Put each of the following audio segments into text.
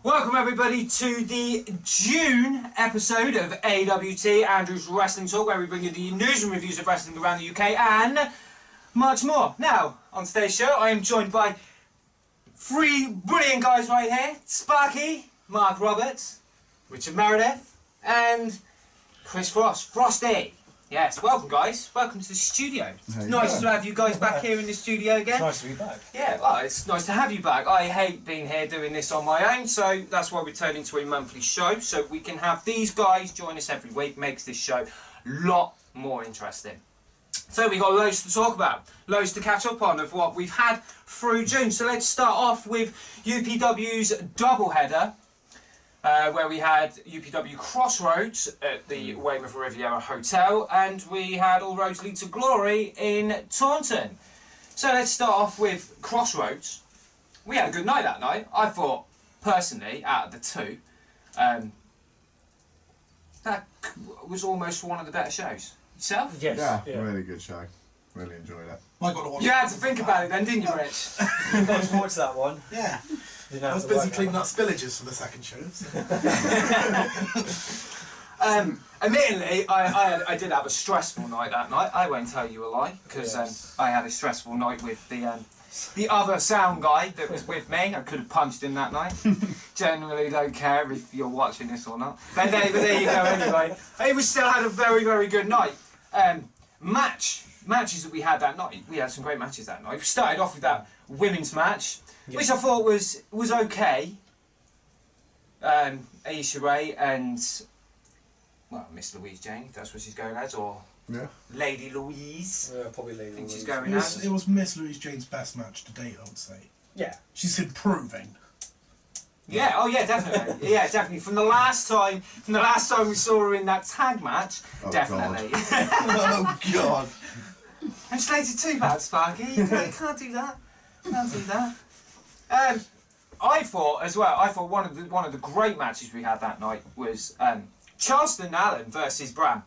Welcome everybody to the June episode of AWT, Andrew's Wrestling Talk, where we bring you the news and reviews of wrestling around the UK and much more. Now, on today's show, I am joined by three brilliant guys right here. Sparky, Mark Roberts, Richard Meredith, and Chris Frost. Frosty! Yes, welcome guys. Welcome to the studio. It's nice to have you guys back here in the studio again. It's nice to be back. Yeah, well, it's nice to have you back. I hate being here doing this on my own, so that's why we're turning to a monthly show, so we can have these guys join us every week. Makes this show a lot more interesting. So we've got loads to talk about, loads to catch up on of what we've had through June. So let's start off with UPW's doubleheader, where we had UPW Crossroads at the Weymouth Riviera Hotel, and we had All Roads Lead to Glory in Taunton. So let's start off with Crossroads. We had a good night that night. I thought, personally, out of the two, that was almost one of the better shows. Yourself? Yes. Yeah, really good show. Really enjoyed it. I got to watch you had to think about it then, didn't you, Rich? You got to watch that one. Yeah. I was busy cleaning up spillages for the second show. Admittedly, I did have a stressful night that night. I won't tell you a lie, because I had a stressful night with the other sound guy that was with me. I could have punched him that night. Generally don't care if you're watching this or not. But there you go anyway. We still had a very, very good night. Matches that we had that night. We had some great matches that night. We started off with that women's match, which I thought was okay. Aisha Ray and, well, Miss Louise Jane, if that's what she's going as, or Lady Louise. Yeah, probably Lady Louise. She's going as. It was Miss Louise Jane's best match to date, I would say. Yeah. She's improving. Yeah, oh yeah, definitely. Yeah, definitely. From the last time we saw her in that tag match, definitely. God. Oh God. I'm slated too bad, Sparky. You can't do that. Can't do that. I thought as well. I thought one of the great matches we had that night was Charleston Allen versus Bram.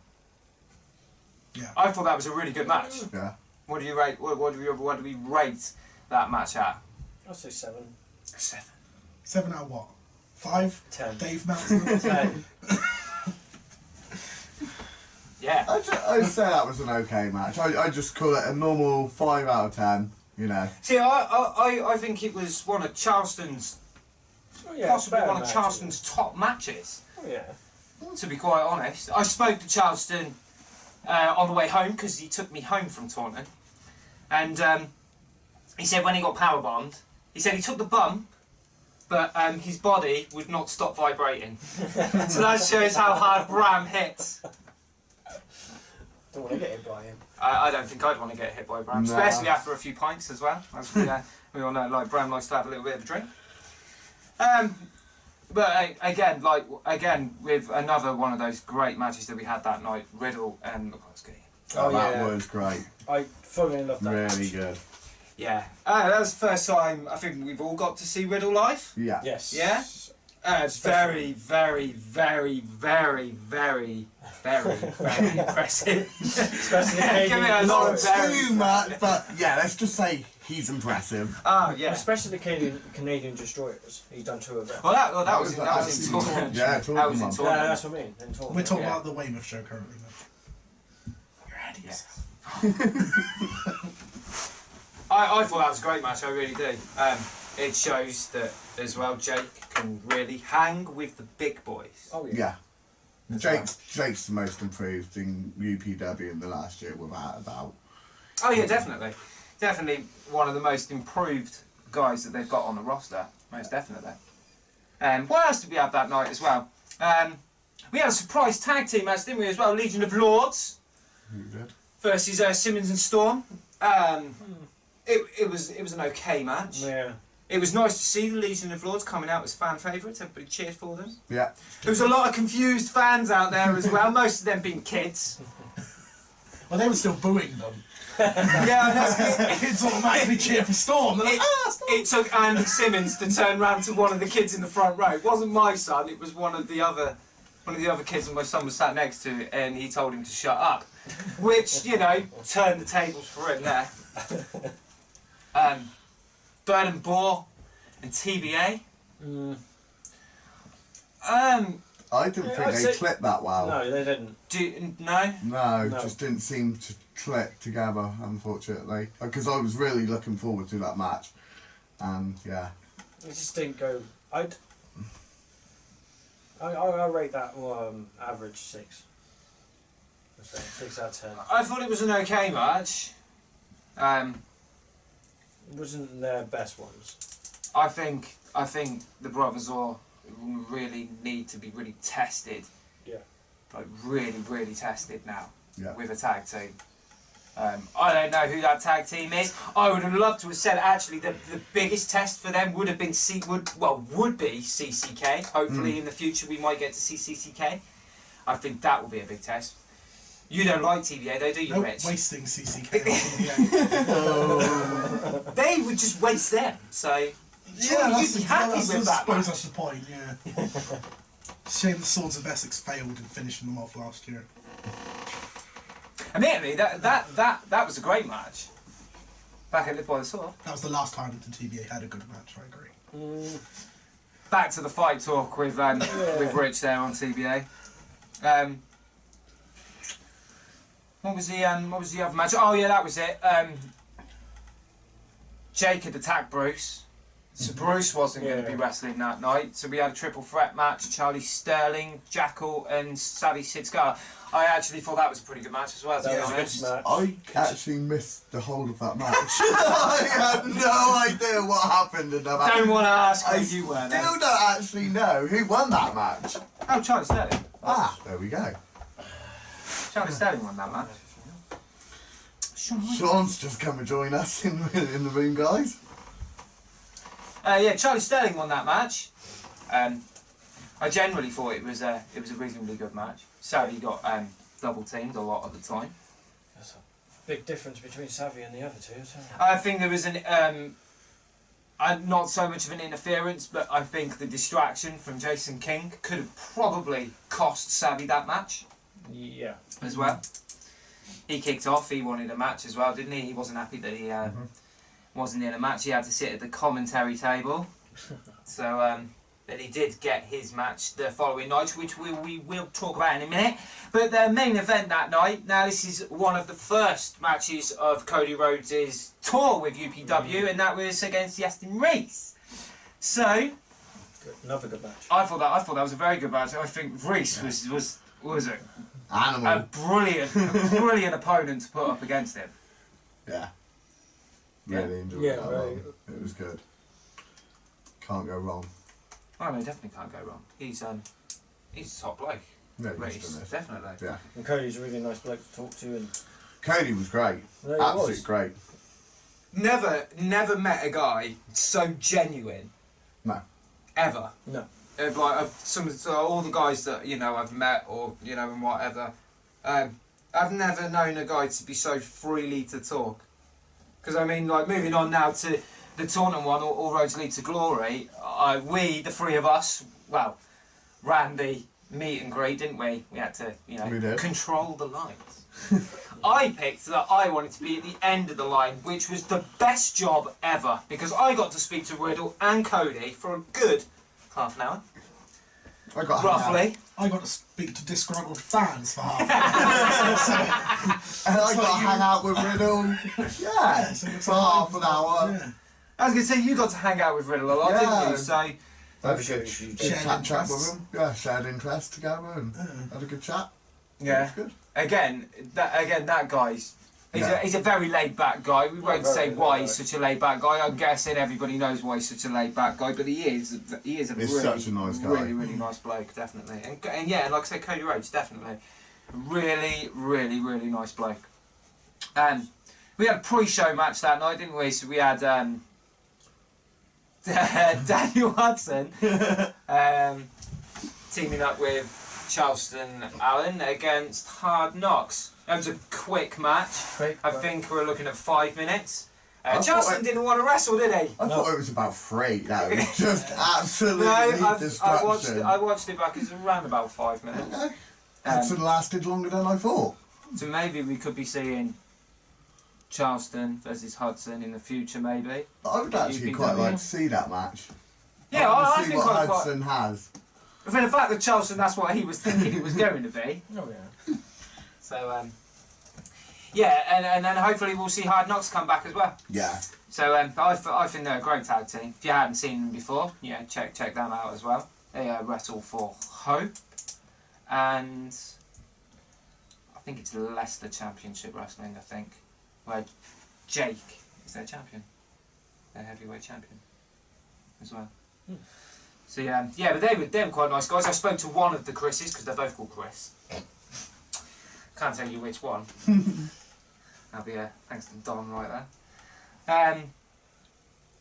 Yeah. I thought that was a really good match. Yeah. What do you rate? What do we rate that match at? I'll say 7. 7. 7 out of what? 5? 10. Dave Meltzer? 10. Yeah. I'd say that was an okay match. I just call it a normal 5 out of 10. You know. See, I think it was one of Charleston's, possibly one of Charleston's top matches. Oh yeah. To be quite honest, I spoke to Charleston on the way home because he took me home from Taunton, and he said when he got powerbombed, he said he took the bump, but his body would not stop vibrating. So that shows how hard Bram hits. Don't want to get hit by him. I don't think I'd want to get hit by Bram, especially after a few pints as well. As we all know, like Bram likes to have a little bit of a drink. But again, with another one of those great matches that we had that night, Riddle and McCloskey. That was great. I thoroughly loved that Really match. good. Yeah, that was the first time I think we've all got to see Riddle live. Yeah. Yes. Yeah. It's very, very, very, very, very, very, very impressive. Especially Give me a Not lot of very. too much, but yeah, let's just say he's impressive. Oh yeah. Especially the Canadian Destroyers. He's done 2 of them. Well, that was in Taunton. Yeah, That was in Taunton. Yeah, that's what I mean. In Taunton. We're talking about the Weymouth show currently, though. You're ahead of yourself. I thought that was a great match. I really do. It shows that as well Jake can really hang with the big boys. Oh yeah. Yeah. Jake's the most improved in UPW in the last year, without a doubt. Oh yeah, definitely. Definitely one of the most improved guys that they've got on the roster. Most definitely. What else did we have that night as well? We had a surprise tag team match, didn't we, as well? Legion of Lords versus Simmons and Storm. It was an okay match. Yeah. It was nice to see the Legion of Lords coming out as fan favourites. Everybody cheered for them. Yeah. There was a lot of confused fans out there as well, most of them being kids. Well, they were still booing them. Yeah, that's Kids automatically cheer for Storm. They're like, Storm! It took Andy Simmons to turn round to one of the kids in the front row. It wasn't my son, it was one of the other kids that my son was sat next to, and he told him to shut up. Which, you know, turned the tables for him there. Bird and Boar and TBA. I didn't think they clicked that well. No, they didn't. No? No, No. just didn't seem to click together, unfortunately. Because I was really looking forward to that match. And yeah. It just didn't go. I rate that average 6. So 6 out of 10. I thought it was an okay match. It wasn't their best ones. I think the brothers all really need to be really tested. Yeah. Like really tested now. Yeah. With a tag team. I don't know who that tag team is. I would have loved to have said actually the biggest test for them would have been would be CCK. Hopefully in the future we might get to see CCK. I think that will be a big test. You don't like TBA though, do you, Nope, Rich? wasting CCK on TBA. They would just waste them. So Yeah, you'd be happy I with that. suppose match. that's the point, yeah. Shame the Swords of Essex failed in finishing them off last year. Admittedly, that was a great match. Back at Live by the Sword. That was the last time that the TBA had a good match, I agree. Back to the fight talk with Rich there on TBA. What was the other match? Oh yeah, that was it. Jake had attacked Bruce. So Bruce wasn't going to be wrestling that night. So we had a triple threat match: Charlie Sterling, Jackal, and Sally Sidskar. I actually thought that was a pretty good match as well. To be That was a honest. good match. I actually missed the whole of that match. I had no idea what happened in that match. Don't want to ask I who you were. Then. still don't actually know who won that match. Oh, Charlie Sterling. Ah, there we go. Charlie Sterling won that match. Sean's just come and join us in the room, guys. Yeah, Charlie Sterling won that match. I generally thought it was a reasonably good match. Sadly, got double teamed a lot of the time. There's a big difference between Savvy and the other two, isn't there? I think there was not so much of an interference, but I think the distraction from Jason King could have probably cost Savvy that match Yeah. as well. He kicked off. He wanted a match as well, didn't he? He wasn't happy that he wasn't in a match. He had to sit at the commentary table. So then he did get his match the following night, which we will talk about in a minute. But the main event that night, now this is one of the first matches of Cody Rhodes' tour with UPW, and that was against Yastin Reese. So Another good match. I thought that was a very good match. I think Reese was a Animal. brilliant opponent to put up against him. Yeah. Really enjoyed Yeah, that right. one. It was good. Can't go wrong. Oh no, definitely can't go wrong. He's a top bloke. Yeah, Reese, he's done it. definitely. Yeah. And Cody's a really nice bloke to talk to, and Cody was great. there he Absolutely was. great. Never met a guy so genuine. No. Ever. No. All the guys that I've met or and whatever, I've never known a guy to be so freely to talk. Because I mean, like moving on now to the tournament one, All Roads Lead to Glory. We, the three of us, well, ran the meet and greet, didn't we? We had to, We did. control the lines. I picked that I wanted to be at the end of the line, which was the best job ever, because I got to speak to Riddle and Cody for a good half an hour, I got roughly. I got to speak to disgruntled fans for half an hour. And I got to hang out with Riddle. Yeah, So it's for half an hour. Yeah. I was going to say, you got to hang out with Riddle a lot, didn't you? So, Had a good, Shared good interests. chat with him. Yeah, shared interest together and had a good chat. yeah. It was good. Again, that guy's... He's a very laid-back guy. We won't very say why laid-back. he's such a laid-back guy. I'm guessing everybody knows why he's such a laid-back guy, but he is a He's really, such a nice guy. really nice bloke, definitely. And yeah, like I say, Cody Rhodes, definitely. Really nice bloke. We had a pre-show match that night, didn't we? So we had Daniel Hudson teaming up with Charleston Allen against Hard Knocks. That was a quick match. I think we're looking at 5 minutes. Charleston didn't want to wrestle, did he? I thought it was about 3. That was just absolutely No, destruction. I watched it back. It was around about 5 minutes. Okay. Hudson lasted longer than I thought. So maybe we could be seeing Charleston versus Hudson in the future, maybe. I would actually quite like to see that match. Yeah, I want I to see think what I'd quite... Hudson has. For the fact that Charleston, that's what he was thinking it was going to be. Oh yeah. So, yeah, and then hopefully we'll see Hard Knocks come back as well. Yeah. So I think they're a great tag team. If you hadn't seen them before, yeah, check them out as well. They wrestle for Hope, and I think it's Leicester Championship Wrestling. I think where Jake is their champion, their heavyweight champion as well. So yeah, but they were quite nice guys. I spoke to one of the Chris's because they're both called Chris. Can't tell you which one. That'll be thanks to Don right there.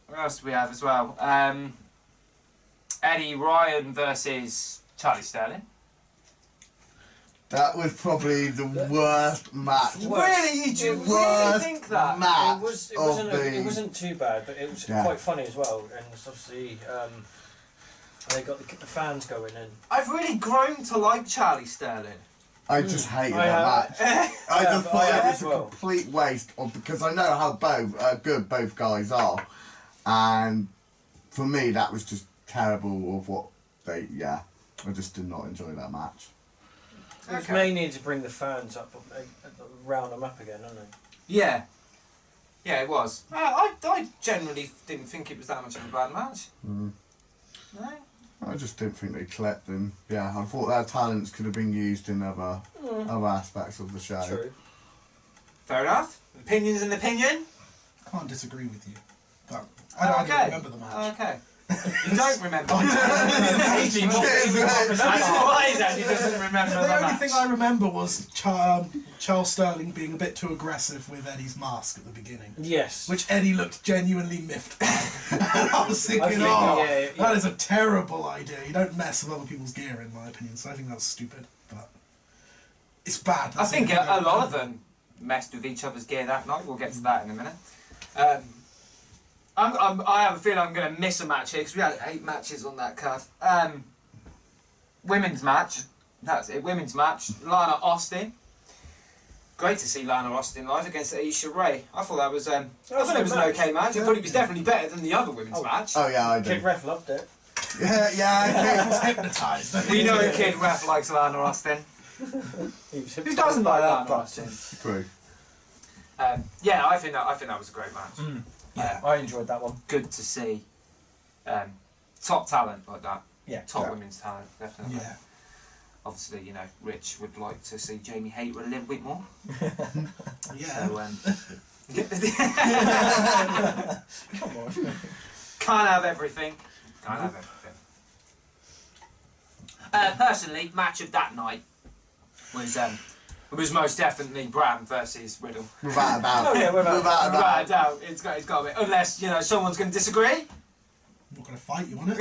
What else do we have as well? Eddie Ryan versus Charlie Sterling. That was probably the worst match. Really? You really Worst think that? match It wasn't too bad, but it was quite funny as well. And it's obviously they got the fans going in. I've really grown to like Charlie Sterling. I just hated that match. I just thought it was a complete waste of, because I know how good both guys are, and for me that was just terrible of what they. Yeah, I just did not enjoy that match. They may need to bring the fans up, round them up again, don't they? Yeah. Yeah, it was. I generally didn't think it was that much of a bad match. Mm. No? I just didn't think they clipped, and yeah, I thought their talents could have been used in other aspects of the show. True. Fair enough. Opinion's an opinion. I can't disagree with you. But I don't remember the match. Okay. You don't remember. That's why he said he doesn't remember the The only match. thing I remember was Charles Sterling being a bit too aggressive with Eddie's mask at the beginning. Yes. Which Eddie looked genuinely miffed by. And I was thinking, yeah. that is a terrible idea. You don't mess with other people's gear, in my opinion, so I think that was stupid. But it's bad. I think a lot of them messed with each other's gear that night. We'll get to that in a minute. I have a feeling I'm going to miss a match here because we had 8 matches on that card. Women's match. That's it. Women's match. Lana Austin. Great to see Lana Austin live against Aisha Ray. I thought that was. I thought it was an okay match. I thought it was definitely better than the other women's match. Oh yeah, I Kid did. Ref loved it. Yeah, He was hypnotised. We know a Kid Ref likes Lana Austin. Who doesn't like Lana Austin? True. Yeah, I think that was a great match. Yeah, I enjoyed that one. Good to see top talent like that. Yeah. Top women's talent, definitely. Yeah. Obviously, you know, Rich would like to see Jamie Hayter a little bit more. Yeah. So, Come on. can't have everything. Can't have everything. Personally, match of that night was most definitely Bram versus Riddle. Without a doubt. Oh yeah, Without a doubt. Without a doubt, it's got to be. Unless, you know, someone's going to disagree. I'm not going to fight you on it.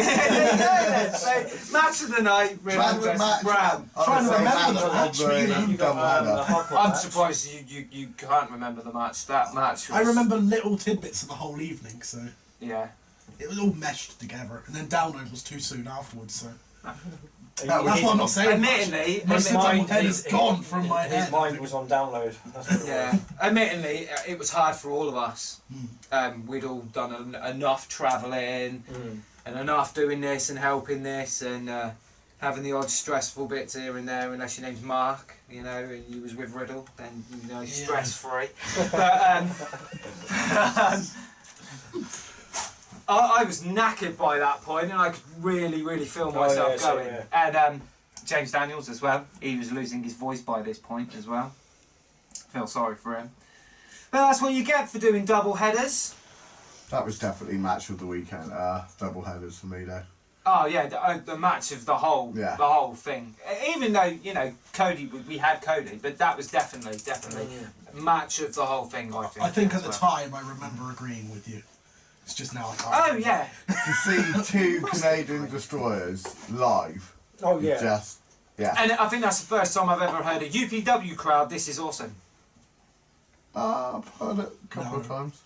So, match of the night, Riddle Match of versus match. Bram. Trying to Honestly, remember the match match, of but you know. the You got doubleheader. the hardcore I'm match. surprised you can't remember the match. That match was... I remember little tidbits of the whole evening, so Yeah. it was all meshed together. And then download was too soon afterwards, so That was- that's what I'm not saying. Admittedly, My mind- head is gone from my His head. mind was on download. That's what it yeah. was. Admittedly, it was hard for all of us. We'd all done enough travelling and enough doing this and helping this and having the odd stressful bits here and there. Unless your name's Mark, you know, and you was with Riddle, then you know, stress free. But I was knackered by that point, and I could really feel myself same going. here. And James Daniels as well. He was losing his voice by this point as well. Feel sorry for him. But that's what you get for doing double headers. That was definitely match of the weekend. Double headers for me though. Oh yeah, the match of the whole thing. Even though, you know, Cody, we had Cody, but that was definitely match of the whole thing. I think at the time I remember agreeing with you. It's just now I can't. Oh remember. yeah. To see 2 Canadian destroyers live. Oh yeah. Just And I think that's the first time I've ever heard a UPW crowd. This is awesome. I've heard it a couple of times.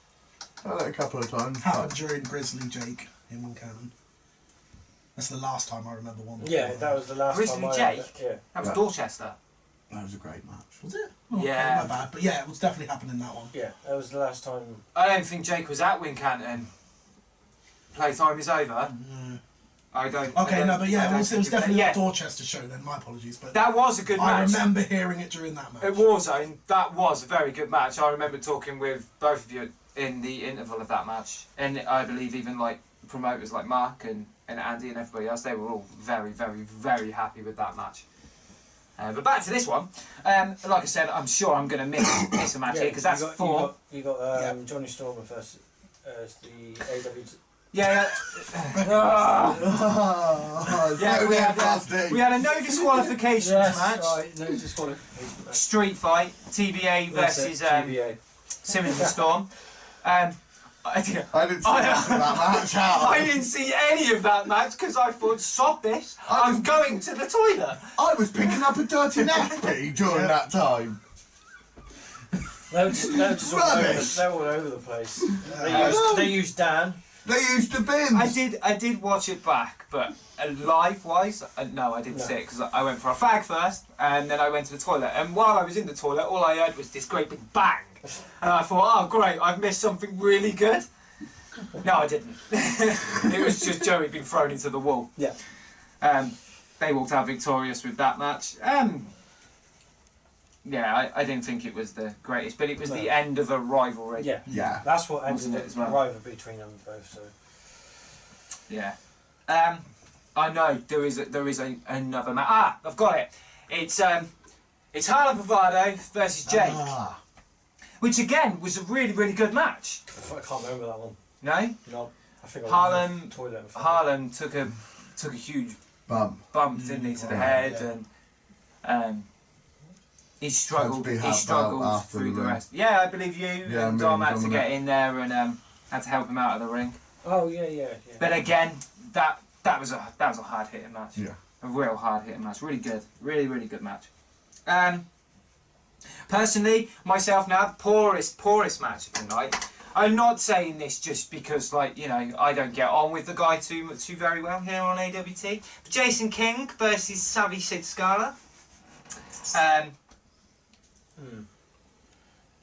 Heard it a couple of times. Happened during Grizzly Jake in Wincannon. That's the last time I remember one. Yeah, that was the last Grizzly time I Jake? Yeah. That was Yeah. Dorchester. That was a great match. Was it? Oh, Yeah. My bad. But yeah, it was definitely happening that one. Yeah, that was the last time. I don't think Jake was at Wincanton. Playtime is over. No. I don't. Okay, no, but yeah, it it was definitely yeah. a Dorchester show then. My apologies, but That was a good I match. remember hearing it during that match. At Warzone, that was a very good match. I remember talking with both of you in the interval of that match, and I believe even like promoters like Mark and Andy and everybody else, they were all very, very, very happy with that match. But back to this one. Like I said, I'm sure I'm going to miss a match here because that's 4. You got Johnny Stormer versus the AWT. Yeah. We had a no disqualifications match. Right, no disqualifications match. Street fight, TBA versus TBA. Simmons and Storm. I didn't see that match out. I didn't see any of that match because I thought, sod this, I'm going to the toilet. I was picking up a dirty nappy during that time. They were all over the place. They used Dan. They used the bins. I did watch it back, but live wise, no, I didn't see it because I went for a fag first, and then I went to the toilet. And while I was in the toilet, all I heard was this great big bang, and I thought, oh great, I've missed something really good. No, I didn't. It was just Joey being thrown into the wall. Yeah. They walked out victorious with that match. Yeah, I didn't think it was the greatest, but it was the end of a rivalry. Yeah. That's what ended Wasn't it the as well? rivalry between them both. So. Yeah. I know there is another match. Ah, I've got it. It's Harlem Bravado versus Jake, which again was a really, really good match. I can't remember that one. No. No. I think Harlem took a huge bump, didn't he, to the head, and he struggled through the rest. Yeah, I believe you and Dom had to get in there and had to help him out of the ring. Oh yeah. But again, that was a hard hitting match. Yeah. A real hard hitting match. Really good. Really, really good match. Personally, myself now, the poorest match of the night. I'm not saying this just because, like, you know, I don't get on with the guy too very well here on AWT. But Jason King versus Savvy Sid Scala.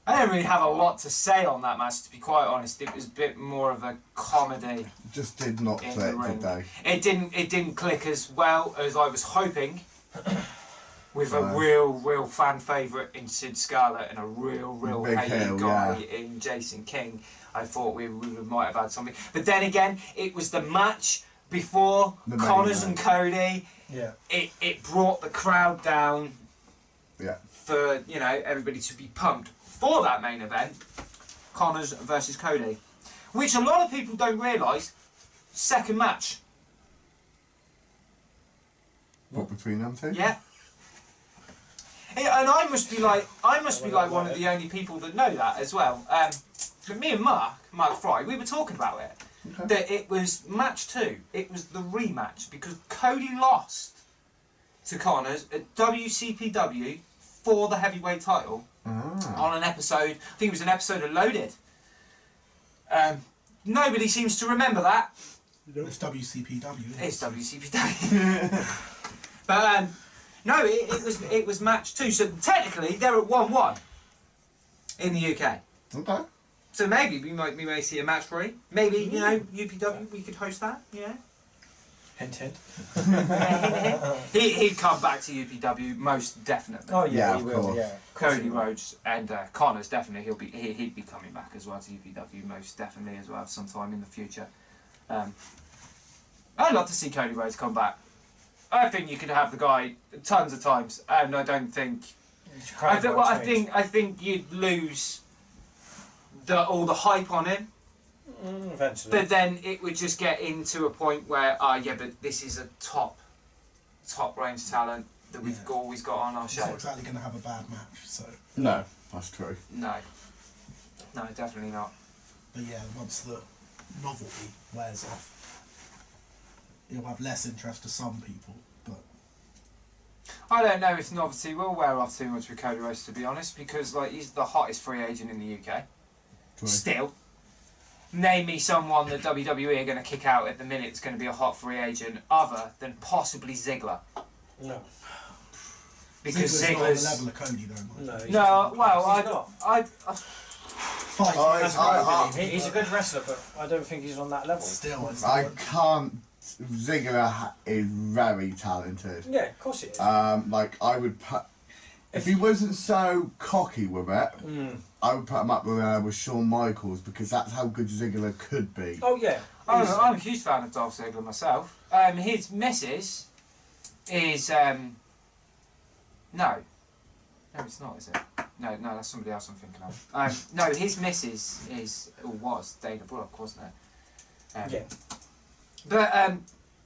I don't really have a lot to say on that match, to be quite honest. It was a bit more of a comedy. Just did not click today. It didn't click as well as I was hoping. With a real fan favourite in Sid Scala and a real hated guy in Jason King, I thought we might have had something. But then again, it was the match before Connors and Cody. Yeah. It brought the crowd down. Yeah. For, you know, everybody to be pumped for that main event, Connors versus Cody, which a lot of people don't realise. Second match. What, between them two? Yeah. And I must be like one of the only people that know that as well. But me and Mark Fry, we were talking about it. Okay. That it was match 2. It was the rematch because Cody lost to Connors at WCPW for the heavyweight title on an episode. I think it was an episode of Loaded. Nobody seems to remember that. It's WCPW. It's WCPW. But no, it was match 2. So technically they're at 1-1 in the UK. Okay. So maybe we may see a match 3. Maybe you know UPW we could host that. You know. Hint, hint. He'd come back to UPW most definitely. Oh yeah, he will. Yeah. Cody Rhodes and Connors definitely. He'd be coming back as well to UPW most definitely as well sometime in the future. I'd love to see Cody Rhodes come back. I think you could have the guy tons of times, and I don't think. I think you'd lose all the hype on him. Eventually. But then it would just get into a point where, but this is a top range talent that we've always got on our show. He's not exactly going to have a bad match, so. No, that's true. No, definitely not. But yeah, once the novelty wears off, it'll have less interest to some people, but. I don't know if novelty will wear off too much with Cody Rhodes, to be honest, because like he's the hottest free agent in the UK. True. Still. Name me someone that WWE are going to kick out at the minute that's going to be a hot free agent other than possibly Ziggler. No. Because Ziggler's not on the level of Cody though. He's a good wrestler, but I don't think he's on that level. I can't Ziggler is very talented. Yeah, of course it is. Like I would put, if he wasn't so cocky with it, I would put him up with Shawn Michaels because that's how good Ziggler could be. Oh yeah. I'm a huge fan of Dolph Ziggler myself. His missus is no, it's not, is it? No, that's somebody else I'm thinking of. No, his missus is or was Dana Brooke, wasn't it? Yeah. But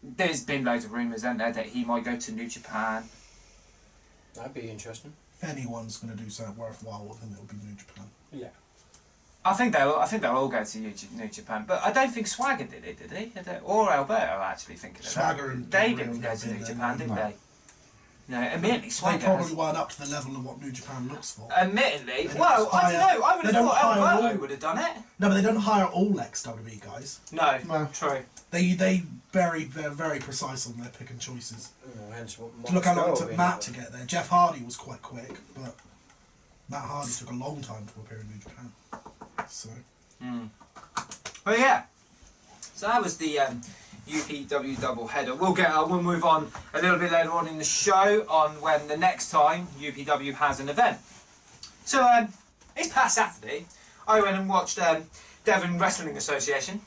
there's been loads of rumours, hasn't there, that he might go to New Japan. That'd be interesting. If anyone's going to do something worthwhile, then it'll be New Japan. Yeah. I think they'll all go to New Japan, but I don't think Swagger did it, did he? Or Alberto, actually thinking of Swagger that. and They Real didn't go to did New they? Japan, did No. they? No, admittedly, They Swagger probably has, weren't up to the level of what New Japan looks for. admittedly, They well, don't I don't know. I would they have don't thought hire Alberto all- would have done it. No, but they don't hire all ex-WWE guys. No, No. true. They're very precise on their pick and choices. Hence what Look how long it Mark's took goal Matt is. to get there. Jeff Hardy was quite quick, but Matt Hardy took a long time to appear in New Japan. So But yeah, so that was the UPW double header. We'll move on a little bit later on in the show on when the next time UPW has an event. So this past Saturday, I went and watched Devon Wrestling Association.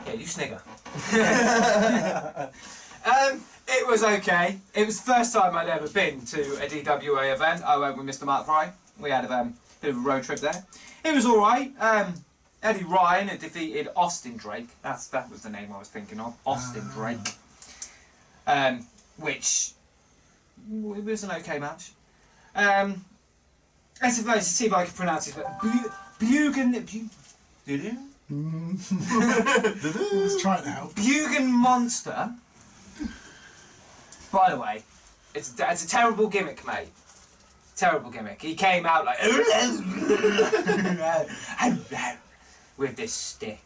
Yeah, you snigger. It was okay. It was the first time I'd ever been to a DWA event. I went with Mr. Mark Fry. We had a bit of a road trip there. It was alright. Eddie Ryan had defeated Austin Drake. That was the name I was thinking of. Austin Drake. Which was an okay match. Let's see if I can pronounce it. let's try it now. Bugan Monster. By the way, it's a terrible gimmick, mate. Terrible gimmick. He came out like with this stick,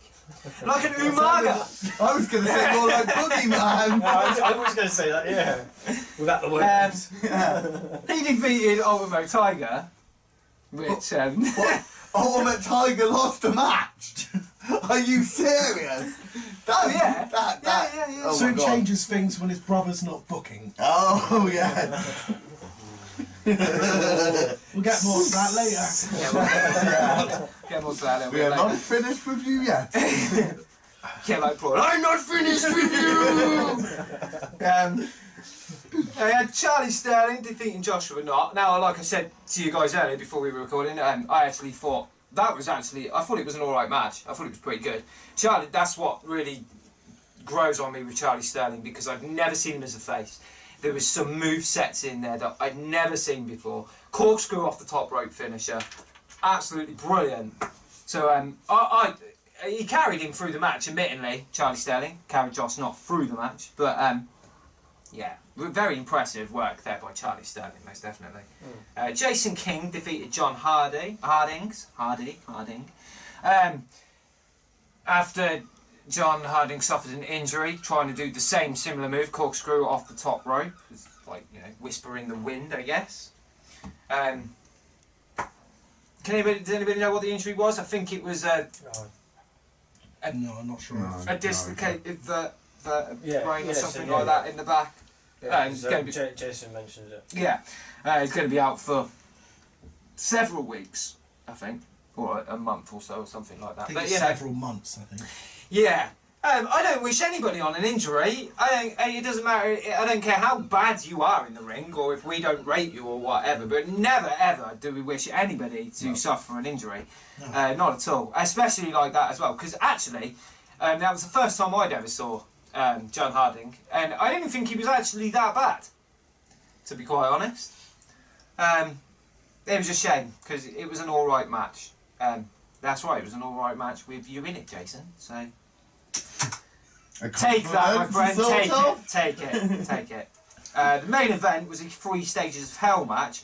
like an Umaga. I was going to say more like Boogeyman. I was going to say that, yeah. Without the words. He defeated Ultimo Tiger, which What? Ultimate Tiger lost a match? Are you serious? That, yeah. Yeah. Oh So my it God. changes things when his brother's not booking. Oh yeah. We'll get more to that later. get more to that a We little are bit not later. finished with you yet. Yeah, like Braun. I'm not finished with you. I had Charlie Sterling defeating Joshua Knott. Now, like I said to you guys earlier before we were recording, I actually thought I thought it was an alright match. I thought it was pretty good. Charlie, that's what really grows on me with Charlie Sterling because I've never seen him as a face. There was some move sets in there that I'd never seen before. Corkscrew off the top rope finisher, absolutely brilliant. So he carried him through the match. Admittedly, Charlie Sterling carried Josh Knott through the match, but yeah, very impressive work there by Charlie Sterling, most definitely. Jason King defeated John Harding. After John Harding suffered an injury trying to do the same similar move, corkscrew off the top rope. It's like, whisper in the wind, I guess. Does anybody know what the injury was? I think it was No, I'm not sure. No. a dislocated brain or something yeah, like that in the back. Yeah, it's gonna be- Jason mentioned it. Yeah, he's going to be out for several weeks, I think, or a month or so, or something like that. I think But it's several months, I think. yeah. I don't wish anybody on an injury. It doesn't matter. I don't care how bad you are in the ring, or if we don't rate you or whatever. But never ever do we wish anybody to suffer an injury. No. Not at all. Especially like that as well. Because actually, that was the first time I'd ever saw John Harding, and I didn't think he was actually that bad. To be quite honest, it was a shame because it was an all right match. That's right, it was an all right match with you in it, Jason. So. Take that, my friend. Take it. The main event was a 3 Stages of Hell match.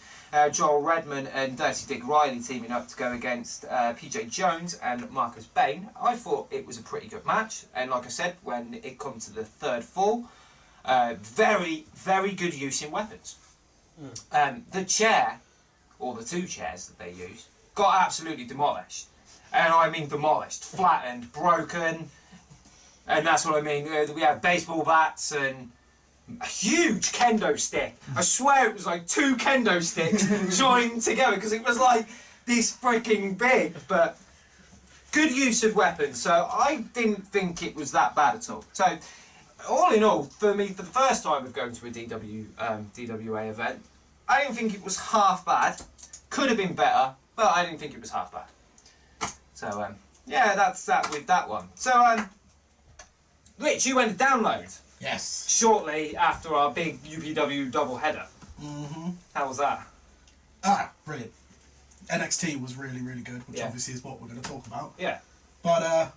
Joel Redman and Dirty Dick Riley teaming up to go against PJ Jones and Marcus Bain. I thought it was a pretty good match, and like I said, when it comes to the third fall, very, very good use in weapons. The chair, or the 2 chairs that they used, got absolutely demolished. And I mean demolished, flattened, broken. And that's what I mean. We had baseball bats and a huge kendo stick. I swear it was like 2 kendo sticks joined together because it was like this freaking big. But good use of weapons. So I didn't think it was that bad at all. So all in all, for me, for the first time of going to a DWA event, I didn't think it was half bad. Could have been better, but I didn't think it was half bad. So yeah, that's that with that one. So Rich, you went to download. Yes. Shortly after our big UPW double header. How was that? Brilliant. NXT was really, really good, which Yeah. obviously is what we're going to talk about. Yeah. But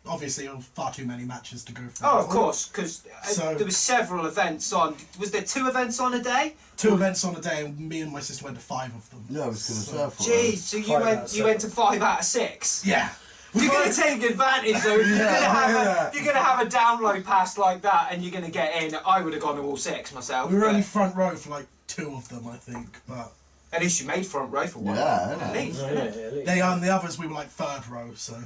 obviously, far too many matches to go through. Oh, of course, because So- there were several events on. Was there 2 events on a day? 2 events on a day, and me and my sister went to 5 of them. Yeah, I was going to So- say. Jeez, so you 5 out went of you went to 5 out of 6. Yeah. You're going to take advantage though. If you're going to have a download pass like that, and you're going to get in. I would have gone to all 6 myself. We were but only front row for like 2 of them, I think. But at least you made front row for one. Yeah, At innit? least. Yeah, at least. the others we were like 3rd row. So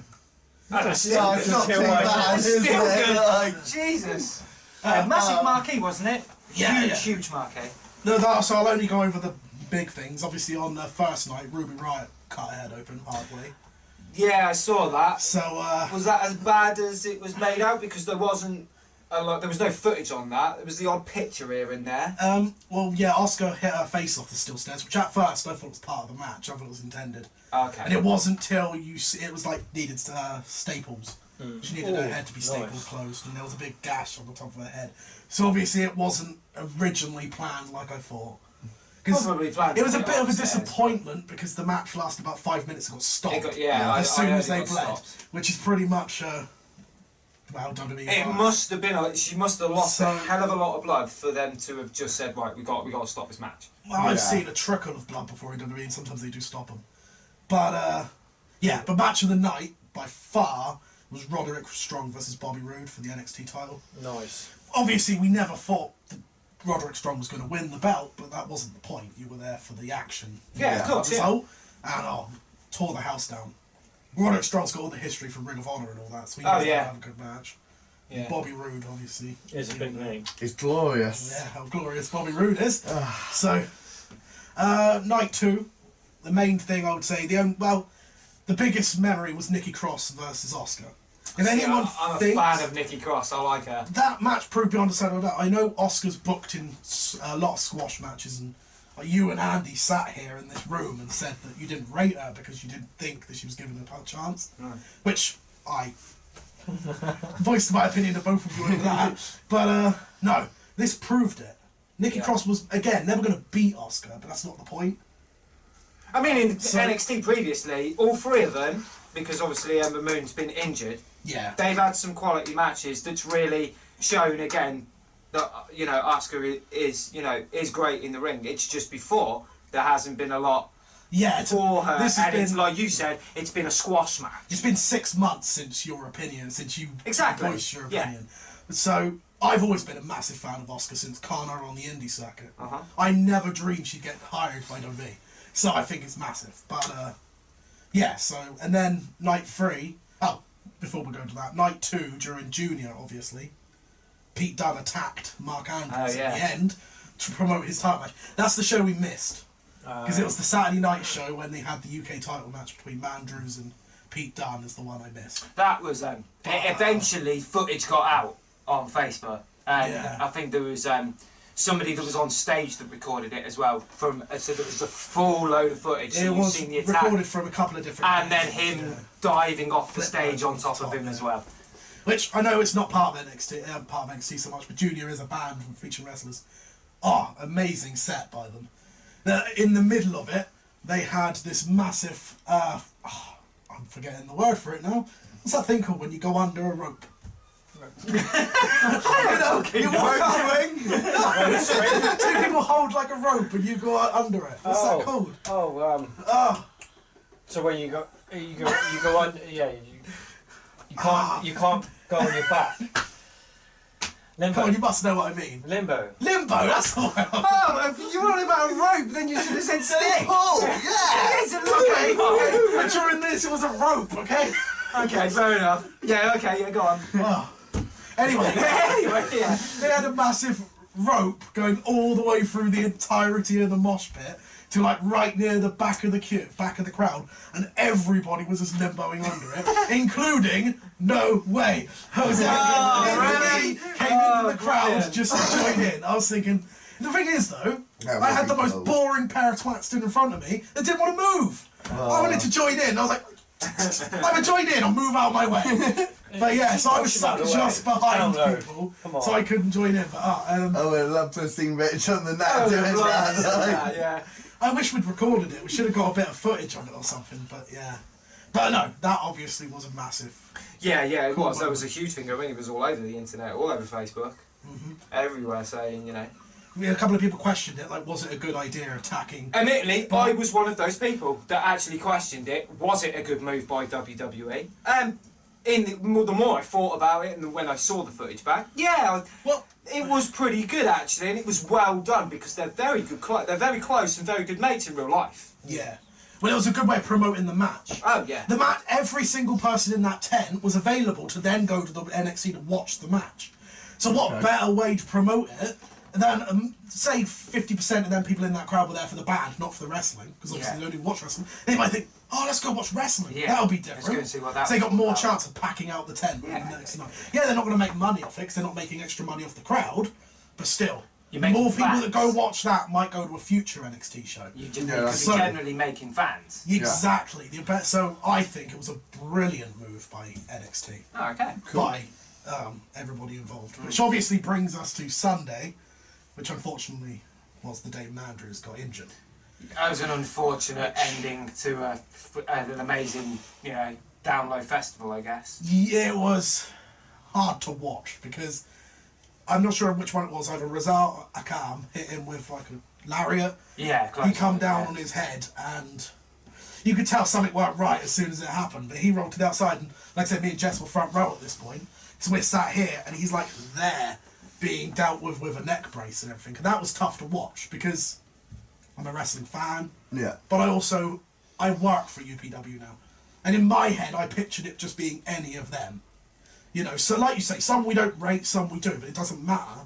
That's still Yeah, good. it's not too Still like- bad, is Still it? good. Like, Jesus. Massive marquee, wasn't it? Yeah, Huge, yeah. huge marquee. no, so I'll only go over the big things. Obviously, on the first night, Ruby Riot cut her head open hard way. Yeah, I saw that. So Was that as bad as it was made out? Because there wasn't a lot. There was no footage on that. There was the odd picture here and there. well, yeah, Oscar hit her face off the steel stairs, which at first I thought was part of the match. I thought it was intended. Okay. And it wasn't till it was like needed staples. She needed her Ooh, head to be stapled nice. closed, and there was a big gash on the top of her head. So obviously it wasn't originally planned like I thought. 'Cause Probably planned. it was a to bit of a upstairs. disappointment because the match lasted about 5 minutes and got stopped. It got, yeah, as soon I as heard they it got bled, stopped. which is pretty much well done. It must have been. She must have lost a So- hell of a lot of blood for them to have just said, right, we got to stop this match. Well, I've Yeah. seen a trickle of blood before in WWE, and sometimes they do stop them. But yeah, but match of the night by far was Roderick Strong versus Bobby Roode for the NXT title. Nice. Obviously, we never thought that Roderick Strong was going to win the belt, but that wasn't the point. You were there for the action. Yeah, of course, yeah. Result, and tore the house down. Roderick Strong's got all the history from Ring of Honor and all that, so he knows how to have a good match. Yeah. Bobby Roode, obviously. Is a big name. it's glorious. Yeah, how glorious Bobby Roode is. So, night 2, the main thing I would say, the biggest memory was Nikki Cross versus Oscar. If anyone I'm a thinks fan of Nikki Cross. I like her. that match proved beyond a shadow of a doubt, I know Oscar's booked in a lot of squash matches, and you and Andy sat here in this room and said that you didn't rate her because you didn't think that she was given a chance, which I voiced my opinion to both of you on that. But no, this proved it. Nikki Cross was, again, never going to beat Oscar, but that's not the point. I mean, in So- NXT previously, all 3 of them, because obviously Ember Moon's been injured, Yeah. they've had some quality matches that's really shown again that Asuka is great in the ring. It's just before there hasn't been a lot Yeah, for her, this has and it's been, like you said, it's been a squash match. it's been 6 months since you Exactly, voiced your yeah. opinion. So I've always been a massive fan of Oscar since Kana on the indie circuit. Uh-huh. I never dreamed she'd get hired by WWE, so I think it's massive. But yeah, so and then night 3. Oh, before we go to that, night 2 during Junior, obviously, Pete Dunne attacked Mark Andrews at the end to promote his title match. That's the show we missed because it was the Saturday night show when they had the UK title match between Mandrews and Pete Dunne. Is the one I missed. That was eventually footage got out on Facebook, and Yeah. I think there was somebody that was on stage that recorded it as well. So there was a full load of footage. So It you've was seen the attack, recorded from a couple of different and then angles, him yeah. diving off the Flip stage over on top the of top, him as yeah. well. Which I know it's not part of NXT so much, but Junior is a band from featuring wrestlers. Oh, amazing set by them. In the middle of it, they had this massive. I'm forgetting the word for it now. What's that thing called when you go under a rope? You walk up, 2 people hold like a rope and you go under it. What's that called? Oh, so when you go on, yeah, you can't go on your back. Limbo. Come on, you must know what I mean. Limbo. Limbo, that's the word. Oh, if you're on about a rope, then you should have said stick. Oh, yeah! It's a okay. But during this, it was a rope, okay? Okay, fair enough. Yeah, okay, yeah, go on. Oh. Anyway, yeah. they had a massive rope going all the way through the entirety of the mosh pit to like right near the back of the queue, back of the crowd, and everybody was just limboing under it, including No Way. Jose came into the crowd just to join in. I was thinking, the thing is though, I had the most boring pair of twats stood in front of me that didn't want to move. I wanted to join in. I was like, I'm gonna join in or move out of my way. But yeah, so I was stuck just behind people, so I couldn't join in. But I would have loved to have seen Rich on the net doing that. Yeah. I wish we'd recorded it. We should have got a bit of footage on it or something. But yeah, but no, that obviously was a massive. Yeah, it was. That was a huge thing. I mean, it was all over the internet, all over Facebook, everywhere saying, you know. We had a couple of people questioned it, like, was it a good idea attacking? Admittedly, I was one of those people that actually questioned it. Was it a good move by WWE? The more I thought about it, and when I saw the footage back, well, it was pretty good actually, and it was well done because they're very good. They're very close and very good mates in real life. Yeah. Well, it was a good way of promoting the match. Oh yeah. The match. Every single person in that tent was available to then go to the NXT to watch the match. So what better way to promote it? And then, say 50% of them people in that crowd were there for the band, not for the wrestling, because obviously they only watch wrestling. They might think, oh, let's go watch wrestling. Yeah. That'll be different. Let's go and see what that so they got more chance of packing out the tent the next night. Yeah, they're not going to make money off it, because they're not making extra money off the crowd, but still. More people that go watch that might go to a future NXT show. Because you're generally making fans. Exactly. So I think it was a brilliant move by NXT. Oh, okay. Cool. By everybody involved. Which obviously brings us to Sunday, which unfortunately was the day Mandrews got injured. That was an unfortunate ending to an amazing, download festival, I guess. Yeah, it was hard to watch because I'm not sure which one it was. Either Rizal or Akam hit him with like a lariat. Yeah, close. He come down on his head and you could tell something weren't right as soon as it happened. But he rolled to the outside and, like I said, me and Jess were front row at this point. So we're sat here and he's like there, being dealt with a neck brace and everything. And that was tough to watch because I'm a wrestling fan. Yeah. But I work for UPW now. And in my head, I pictured it just being any of them. So like you say, some we don't rate, some we do, but it doesn't matter.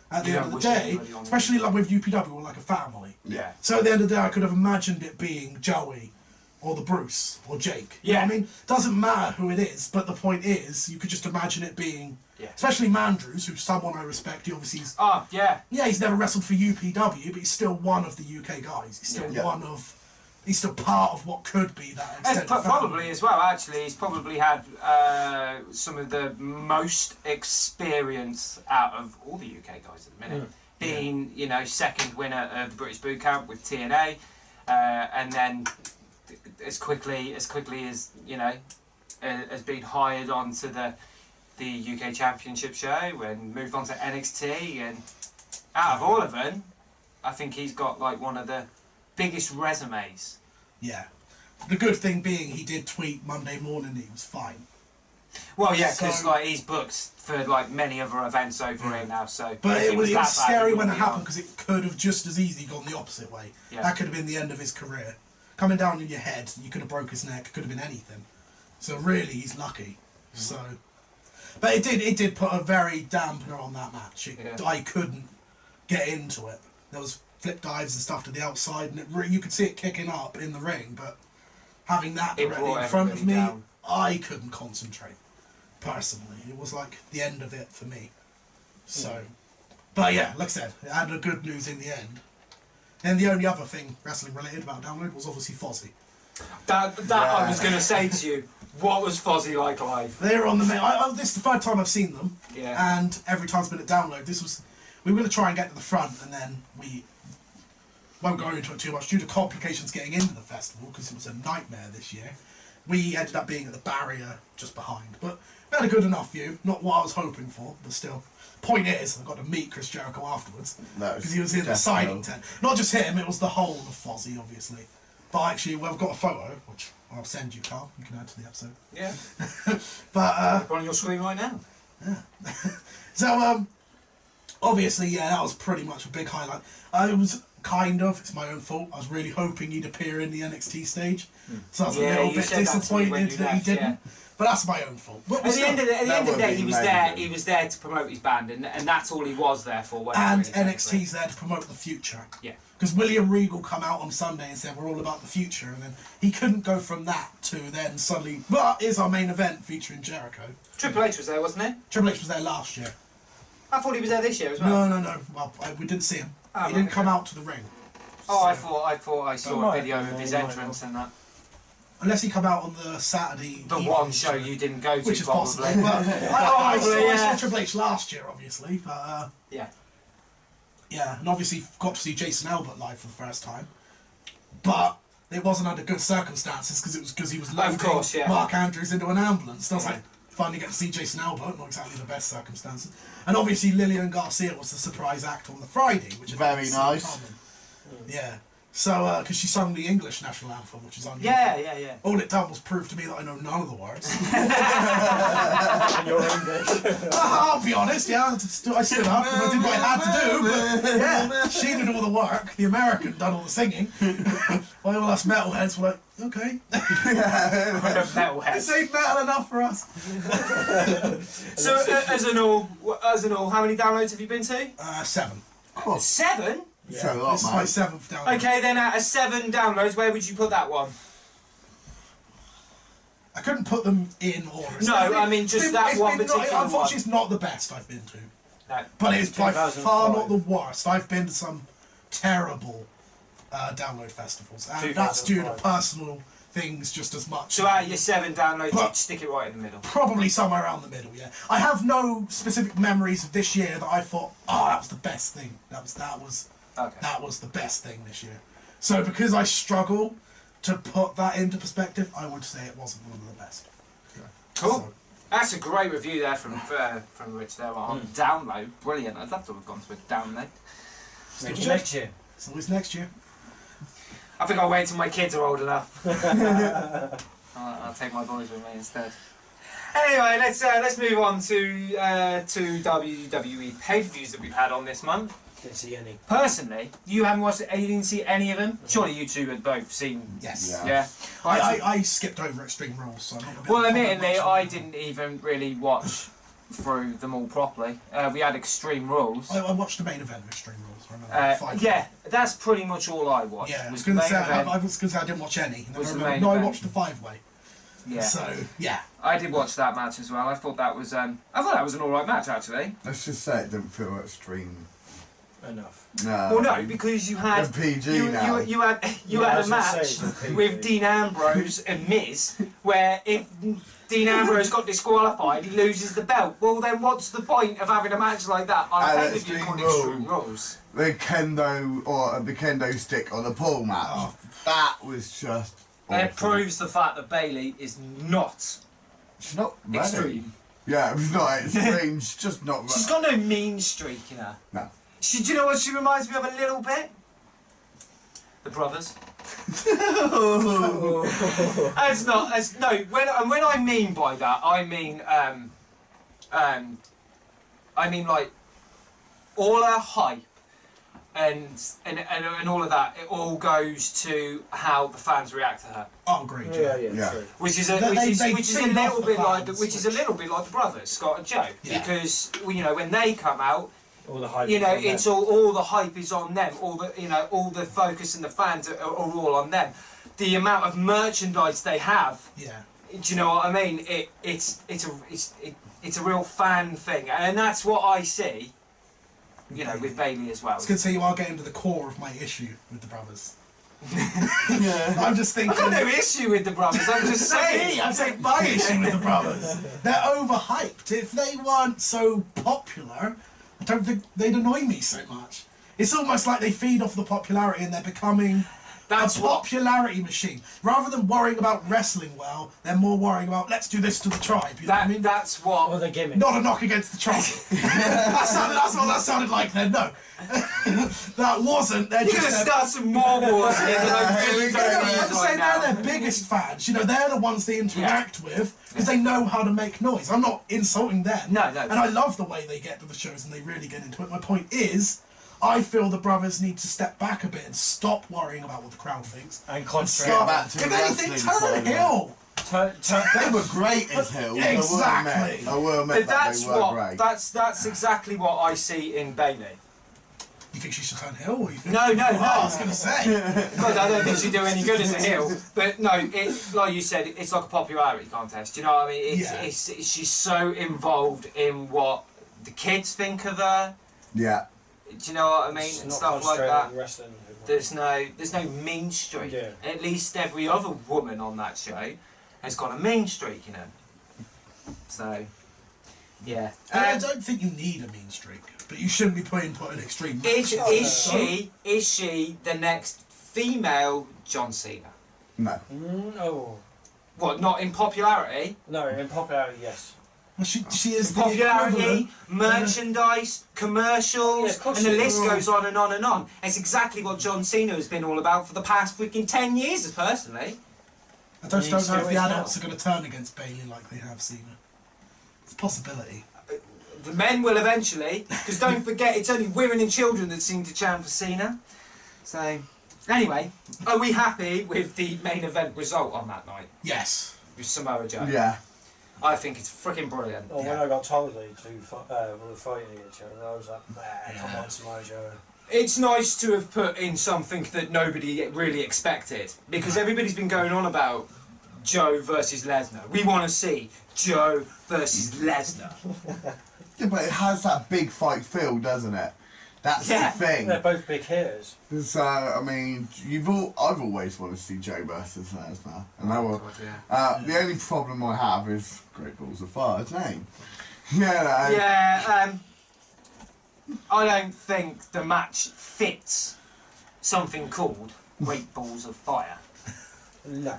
At the end of the day, especially like with UPW, we're like a family. Yeah. So at the end of the day, I could have imagined it being Joey or the Bruce or Jake. You know what I mean? Doesn't matter who it is, but the point is, you could just imagine it being... Yeah. Especially Mandrews, who's someone I respect. He obviously is... Oh, yeah. Yeah, he's never wrestled for UPW, but he's still one of the UK guys. He's still one of... He's still part of what could be that extended probably as well, actually. He's probably had some of the most experience out of all the UK guys at the minute. Being, second winner of the British Boot Camp with TNA. And then as quickly as, has been hired onto the UK Championship show and moved on to NXT, and out of all of them, I think he's got like one of the biggest resumes. Yeah. The good thing being he did tweet Monday morning that he was fine. Well, yeah, because he's booked for like many other events over here now. So, but it was scary when it happened because it could have just as easily gone the opposite way. Yeah. That could have been the end of his career. Coming down in your head, you could have broke his neck. Could have been anything. So really, he's lucky. So. But it did put a very dampener on that match. I couldn't get into it. There was flip dives and stuff to the outside, and you could see it kicking up in the ring, but having that directly in front of me, I couldn't concentrate. Personally, it was like the end of it for me. So, but yeah, like I said, it had a good news in the end. And the only other thing wrestling related about Download was obviously Fozzy. That I was going to say to you. What was Fozzy like live? They were on the main. This is the third time I've seen them. Yeah. And every time's been at Download. We were going to try and get to the front, and then we won't go into it too much due to complications getting into the festival because it was a nightmare this year. We ended up being at the barrier just behind, but we had a good enough view. Not what I was hoping for, but still. Point is, I got to meet Chris Jericho afterwards because he was in the signing tent. Not just him; it was the whole of Fozzy, obviously. But actually, we've got a photo, which I'll send you, Carl. You can add to the episode. Yeah. But on your screen right now. Yeah. So obviously, that was pretty much a big highlight. It's my own fault. I was really hoping he'd appear in the NXT stage. So I was a little bit disappointed that he didn't. But that's my own fault. But At the end of the day, he was there. amazing. He was there to promote his band, and that's all he was there for. and NXT's there to promote the future. Yeah. Because William Regal come out on Sunday and said we're all about the future, and then he couldn't go from that to then suddenly, but here's our main event featuring Jericho. Triple H was there, wasn't he? Triple H was there last year. I thought he was there this year as well. No. Well, we didn't see him. Oh, He didn't okay. come out to the ring. Oh, I thought I saw a might video have of been, his yeah, he might entrance and that. Unless he come out on the Saturday. The evening one show you didn't go to, which is probably. possible. But I Probably, saw yeah. Triple H last year, obviously. But Yeah. yeah, and obviously got to see Jason Albert live for the first time. But it wasn't under good circumstances because he was loading course, yeah. Mark Andrews into an ambulance. And I was like, finally get to see Jason Albert, not exactly the best circumstances. And obviously Lillian Garcia was the surprise act on the Friday, which is Very nice. common. Yeah. So, because she sung the English national anthem, which is unusual. Yeah. All it done was prove to me that I know none of the words. And you're English. I'll be honest, yeah, I stood up and I did what I had to do, but yeah, she did all the work, the American done all the singing, while all us metalheads were like, okay, this ain't metal enough for us. So, as an all, how many downloads have you been to? 7. 7? So a lot, This is my mate. 7th download. Okay, then out of 7 downloads, where would you put that one? I couldn't put them in order. No, I mean just that one particular one. Unfortunately, it's not the best I've been to. No. But it's by 2005. far not the worst. I've been to some terrible download festivals, and that's due to 2005. personal things just as much. So out of your 7 downloads, But- you'd stick it right in the middle. Probably somewhere around the middle, yeah. I have no specific memories of this year that I thought, oh, that was the best thing. That was the best thing this year. So because I struggle to put that into perspective, I would say it wasn't one of the best. Cool. So, That's a great review there from Rich there on download. Brilliant. I'd love to have gone to a download. Maybe next year. it's always next year. I think I'll wait till my kids are old enough. I'll take my boys with me instead. Anyway, let's move on to WWE pay-per-views that we've had on this month. Didn't see any. Personally, you haven't watched it, you didn't see any of them? Surely you two had both seen. Yes. Yeah. Yeah. I skipped over Extreme Rules, so I'm not going to Well, admittedly, I didn't even really watch through them all properly. We had Extreme Rules. I watched the main event of Extreme Rules. I remember 5 Yeah, that's pretty much all I watched. Yeah, I was the going to main say event. I was going to say I didn't watch any. And then Was I the remember, main no, I event. watched the 5-way. Yeah. So yeah, I did watch that match as well. I thought that was an alright match actually. Let's just say it didn't feel extreme. Enough. No. Well, no, because you had They're PG now. you had Yeah, I a was gonna match say, it's PG. with Dean Ambrose and Miz, where if Dean Ambrose got disqualified, he loses the belt. Well, then what's the point of having a match like that on a And pay-per-view Extreme called Rules. Extreme Rules? The kendo or the kendo stick on the pole match. Oh. That was just. And it awful. proves the fact that Bayley is not She's not ready. extreme. Yeah, it was not extreme. She's just not ready. She's got no mean streak in her. No. Do you know what she reminds me of a little bit? The Brothers. It's not. It's, no. When I mean by that, I mean like all her hype and all of that. It all goes to how the fans react to her, oh great. Yeah, Yeah. true. which is They a feed off little the bit like fans, which is a little bit like the Brothers, Scott and Joe, Yeah. because when they come out. All the hype. It's all the hype is on them. All the focus and the fans are all on them. The amount of merchandise they have. Yeah. Do you know what I mean? It's a real fan thing, and that's what I see. With Bayley as well. I was going to say you are getting to the core of my issue with the Brothers. I'm just thinking. I've got no issue with the Brothers. I'm just saying. I'm saying my issue with the Brothers. They're overhyped. If they weren't so popular, I don't think they'd annoy me so much. It's almost like they feed off the popularity and they're becoming That's a what. popularity machine. Rather than worrying about wrestling well, they're more worrying about let's do this to the tribe. You know what I mean? That's what. Or the gimmick. Not a knock against the tribe. That's what that sounded like then. No, that wasn't. They're You're just gonna start some more wars here that I really I'm don't need just right saying now. they're their biggest fans. They're the ones they interact with because they know how to make noise. I'm not insulting them. No. And I love the way they get to the shows and they really get into it. My point is, I feel the Brothers need to step back a bit and stop worrying about what the crowd thinks. And And concentrate. start, back to if the anything, wrestling turn side of it. heel. They were great as heels. Exactly. I will admit But that they were great. that's exactly what I see in Bailey. You think she should turn heel? Or you think... No. I was going to say. God, I don't think she'd do any good as a heel. But no, it, like you said, it's like a popularity contest. You know what I mean? She's so involved in what the kids think of her. Yeah. Do you know what I mean? It's And not stuff like that. wrestling. There's no mean streak. Yeah. At least every other woman on that show has got a mean streak in her. So, yeah. I don't think you need a mean streak, but you shouldn't be putting extreme matches. Is she the next female John Cena? No. No. What? Not in popularity? No, in popularity, yes. Well, she is the Popularity, equivalent. merchandise, commercials, Yeah, of course and the it list is. goes on and on and on. It's exactly what John Cena has been all about for the past freaking 10 years, personally. I just don't know if the now. adults are going to turn against Bailey like they have Cena. It's a possibility. The men will eventually, because don't forget, it's only women and children that seem to chant for Cena. So, anyway, are we happy with the main event result on that night Yes. with Samoa Joe? Yeah. I think it's freaking brilliant. Well, when I got told they were fighting each other, I was like, come on, Samoa Joe. It's nice to have put in something that nobody really expected, because everybody's been going on about Joe versus Lesnar. We want to see Joe versus Lesnar. Yeah, but it has that big fight feel, doesn't it? That's Yeah. the thing. They're both big hitters. So, I mean, I've always wanted to see Joe versus Lesnar. And I will. God, yeah. The only problem I have is Great Balls of Fire's name. Yeah. Yeah, I don't think the match fits something called Great Balls of Fire. No.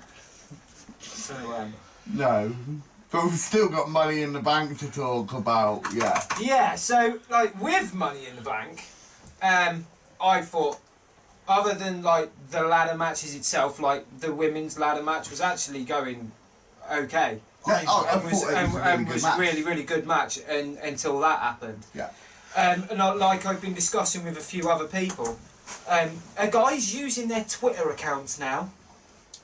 So, No. But we've still got Money in the Bank to talk about, yeah. yeah, so, like, with Money in the Bank, I thought, other than, like, the ladder matches itself, like, the women's ladder match was actually going okay. Yeah, I thought it was And a was really good match. really, really good match until that happened. Yeah. And like I've been discussing with a few other people, are guys using their Twitter accounts now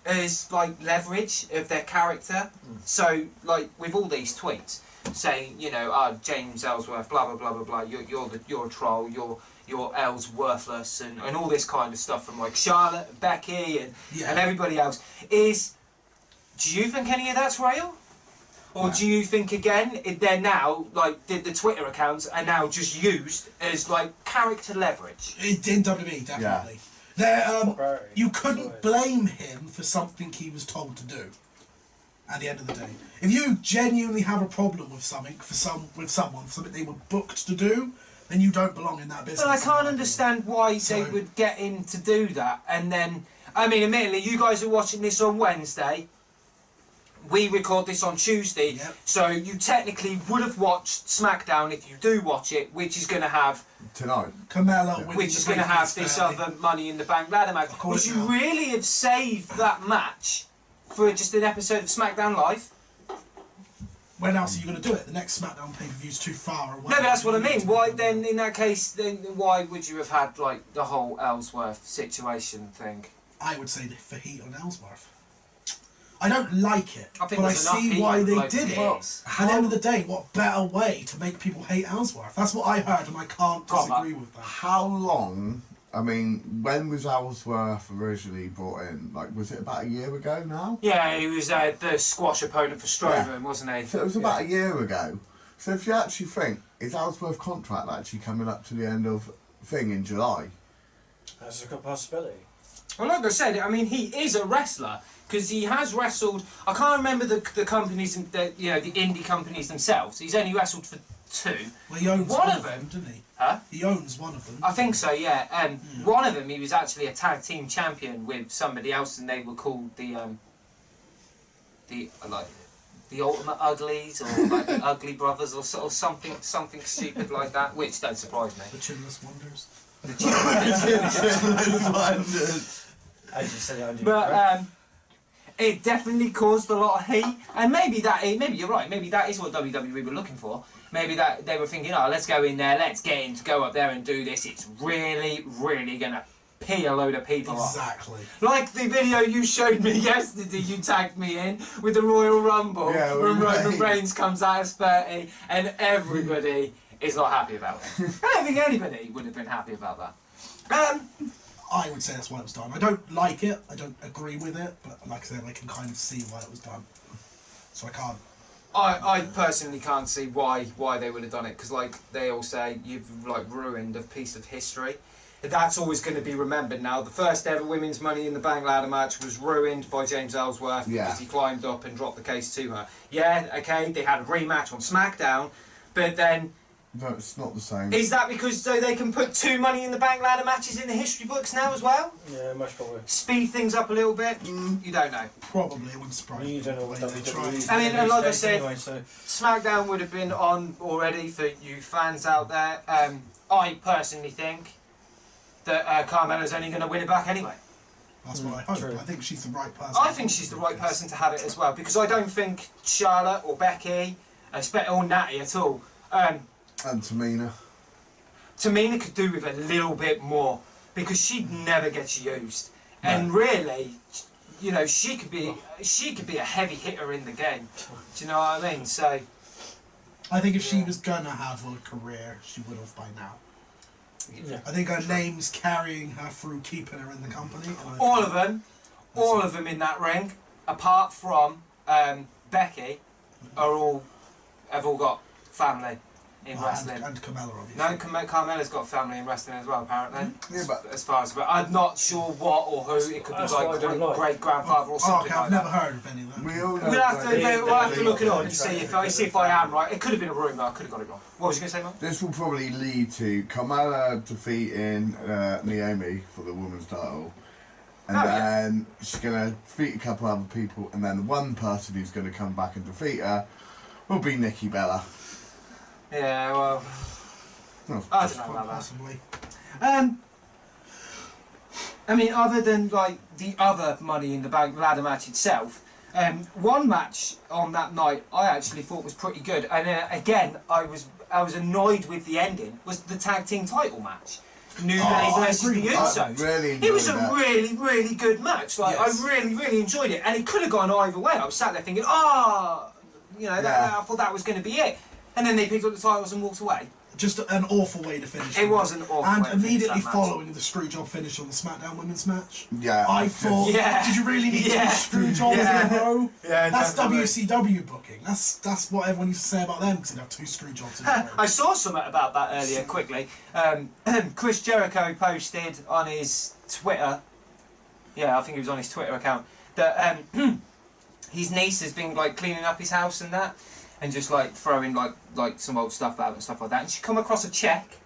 as like leverage of their character? So like with all these tweets saying, you know, James Ellsworth, blah blah blah blah blah, you're a troll, your L's worthless, and all this kind of stuff from like Charlotte, Becky, and everybody else. Do you think any of that's real? Or do you think again they're now like the Twitter accounts are now just used as like character leverage? In WWE, definitely. You couldn't blame him for something he was told to do. At the end of the day, if you genuinely have a problem with something something they were booked to do, then you don't belong in that business. But I can't understand why they would get him to do that. And then, I mean, admittedly, you guys are watching this on Wednesday. We record this on Tuesday, so you technically would have watched SmackDown if you do watch it, which is going to have Tonight. Carmella, which is going to have this other Money in the Bank ladder match. Would you really have saved that match for just an episode of SmackDown Live? When else are you going to do it? The next SmackDown pay-per-view's too far away. No, but that's what I mean. Why then? In that case, then why would you have had like the whole Ellsworth situation thing? I would say for heat on Ellsworth. I don't like it, I think but I there's enough see heat why on they bloke did it. heels. At the end of the day, what better way to make people hate Ellsworth? That's what I heard, and I can't disagree with that. How long, I mean, when was Ellsworth originally brought in? Like, was it about a year ago now? Yeah, he was the squash opponent for Strowman, wasn't he? So it was about a year ago. So if you actually think, is Ellsworth's contract actually coming up to the end of thing in July? That's a good possibility. Well, like I said, I mean, he is a wrestler because he has wrestled. I can't remember the companies, the indie companies themselves. He's only wrestled for 2. Well, he owns One one of of them, them- didn't he? Huh? He owns one of them. I think so, yeah. One of them, he was actually a tag team champion with somebody else, and they were called the Ultimate Uglies or like the Ugly Brothers or sort of something stupid like that, which don't surprise me. The Chinless Wonders. I just said it. But it definitely caused a lot of heat, and maybe you're right. Maybe that is what WWE were looking for. Maybe that they were thinking, oh, let's go in there, let's get him to go up there and do this. It's really, really gonna pee a load of people off. Exactly. Like the video you showed me yesterday, you tagged me in with the Royal Rumble, Yeah, when Roman right. Reigns comes out as 30 and everybody is not happy about it. I don't think anybody would have been happy about that. I would say that's why it was done. I don't like it, I don't agree with it, but like I said, I can kind of see why it was done. So I can't. I personally can't see why they would have done it, because like they all say, you've like ruined a piece of history. That's always going to be remembered now. The first ever women's Money in the Bank ladder match was ruined by James Ellsworth because he climbed up and dropped the case to her. Yeah, okay, they had a rematch on SmackDown, but then... No, it's not the same. Is that because so they can put 2 Money in the Bank ladder matches in the history books now as well? Yeah, much probably. Speed things up a little bit? You don't know. Probably, it wouldn't surprise me. You don't know what WWE I mean, and like I said, anyway, so. SmackDown would have been on already for you fans out there. I personally think that Carmella's only going to win it back anyway. That's what I hope. True. I think she's the right person. I think she's the right person to have it as well, because I don't think Charlotte or Becky, or Natty at all, And Tamina. Tamina could do with a little bit more, because she never gets used. And really, you know, she could be a heavy hitter in the game. Do you know what I mean? So I think if she was gonna have a career, she would have by now. Yeah. I think her name's carrying her through keeping her in the company. And all of them in that ring, apart from Becky, have all got family in wrestling. And Carmella, obviously. No, Carmella's got family in wrestling as well, apparently. Yeah, but as far as I'm not sure what or who. It could be That's like what I don't like. great grandfather or Oh, something okay, I've like never that. heard of any of them. we all know We'll have to look it up and see contract. if I am right. It could have been a rumour. I could have got it wrong. What was you going to say, Mark? this will probably lead to Carmella defeating Naomi for the women's title. And Oh, yeah. then she's going to defeat a couple other people, and then one person who's going to come back and defeat her will be Nikki Bella. Yeah, well, Oh, I don't know about that. Possibly. I mean, other than like the other Money in the Bank ladder match itself, one match on that night I actually thought was pretty good, and again I was annoyed with the ending. Was the tag team title match, New Day I versus agree the with that. I Usos? really It was a enjoyed that. really good match. Like Yes. I really enjoyed it, and it could have gone either way. I was sat there thinking, you know, Yeah. I thought that was going to be it, and then they picked up the titles and walked away. Just an awful way to finish. It was an awful And way to finish immediately that match. following the Screwjob finish on the SmackDown Women's match, Yeah, I thought, Yeah. did you really need Yeah. two Screwjobs Yeah. in a row? Yeah, That's definitely. WCW booking. That's what everyone used to say about them, because they'd have 2 Screwjobs in a row. I saw something about that earlier, quickly. Chris Jericho posted on his Twitter, I think it was on his Twitter account, that his niece has been like cleaning up his house and that, and just like throwing like some old stuff out and stuff like that. And she come across a check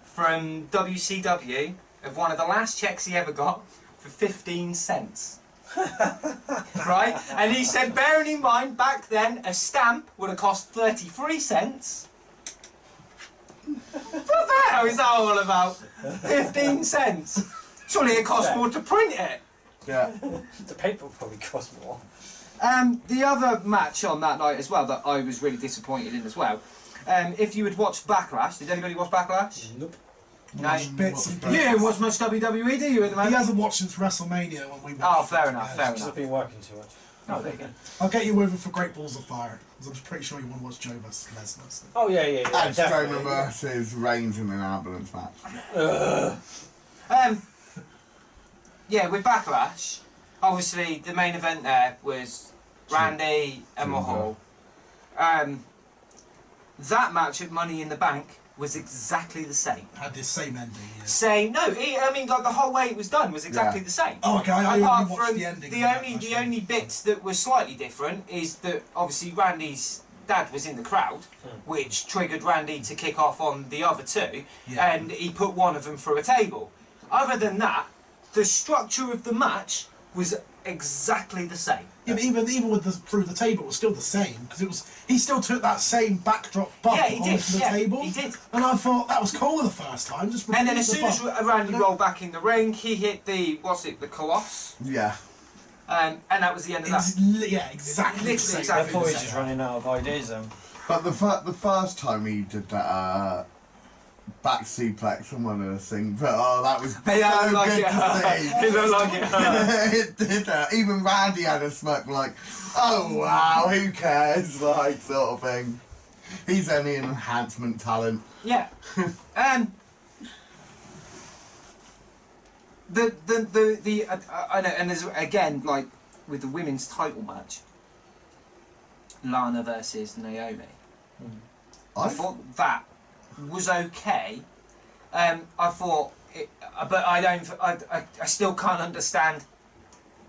from WCW of one of the last checks he ever got for 15 cents. Right? And he said, bearing in mind, back then, a stamp would have cost 33 cents. What the hell is that all about? 15 cents? Surely it costs more to print it. Yeah. The paper probably cost more. The other match on that night as well that I was really disappointed in as well. If you had watched Backlash, did anybody watch Backlash? Nope. No. Bits and You pieces. didn't watch much WWE, do you, at the He moment? hasn't watched since WrestleMania when we Oh, watched fair it enough, together. fair Because enough. I've been working too much. Oh, there you go. I'll get you over for Great Balls of Fire, because I'm pretty sure you want to watch Joe versus Lesnar. So. Oh yeah, yeah, yeah. And definitely. Strowman versus Reigns in an ambulance match. Yeah, with Backlash, obviously the main event there was Randy and Mahal. That match at Money in the Bank was exactly the same. Had this same ending, yeah. Same, no, I mean, like the whole way it was done was exactly Yeah. the same. Oh, okay, I Apart only watched from the ending. the only bits that were slightly different is that obviously Randy's dad was in the crowd, which triggered Randy to kick off on the other two, Yeah. and he put one of them through a table. Other than that, the structure of the match was exactly the same. Yeah, but even with the through the table, it was still the same, because he still took that same backdrop bump Yeah, he did, onto the yeah, table. he did. And I thought that was cool the first time. Just And then as repeat soon the as bump. Randy rolled back in the ring, he hit the the Colossus, Yeah. and that was the end of that. Yeah, exactly. Literally the same. exactly I thought he the was just running out of ideas then. But the first time he did that back suplex on one of the things, but that was Hey, I so like good it. to see. It looked like it hurt. It did that. Even Randy had a smirk like, oh wow, who cares, like, sort of thing. He's only an enhancement talent. Yeah. I know, and there's, again, like with the women's title match, Lana versus Naomi. I thought that was okay. I thought, but I still can't understand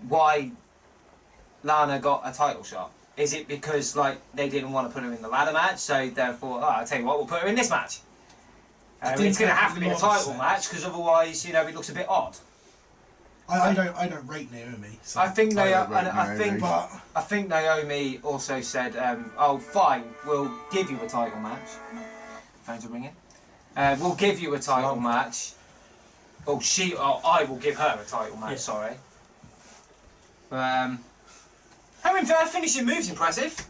why Lana got a title shot. Is it because like they didn't want to put her in the ladder match, so therefore, I'll tell you what, we'll put her in this match. It's going to have to be a title match because otherwise, you know, it looks a bit odd. I don't rate Naomi. So. I think Naomi. I think Naomi also said, "Oh, fine, we'll give you a title match." Phones are ringing. We'll give you a title match. Oh, I will give her a title match. Yeah. Sorry. Her finishing move's impressive.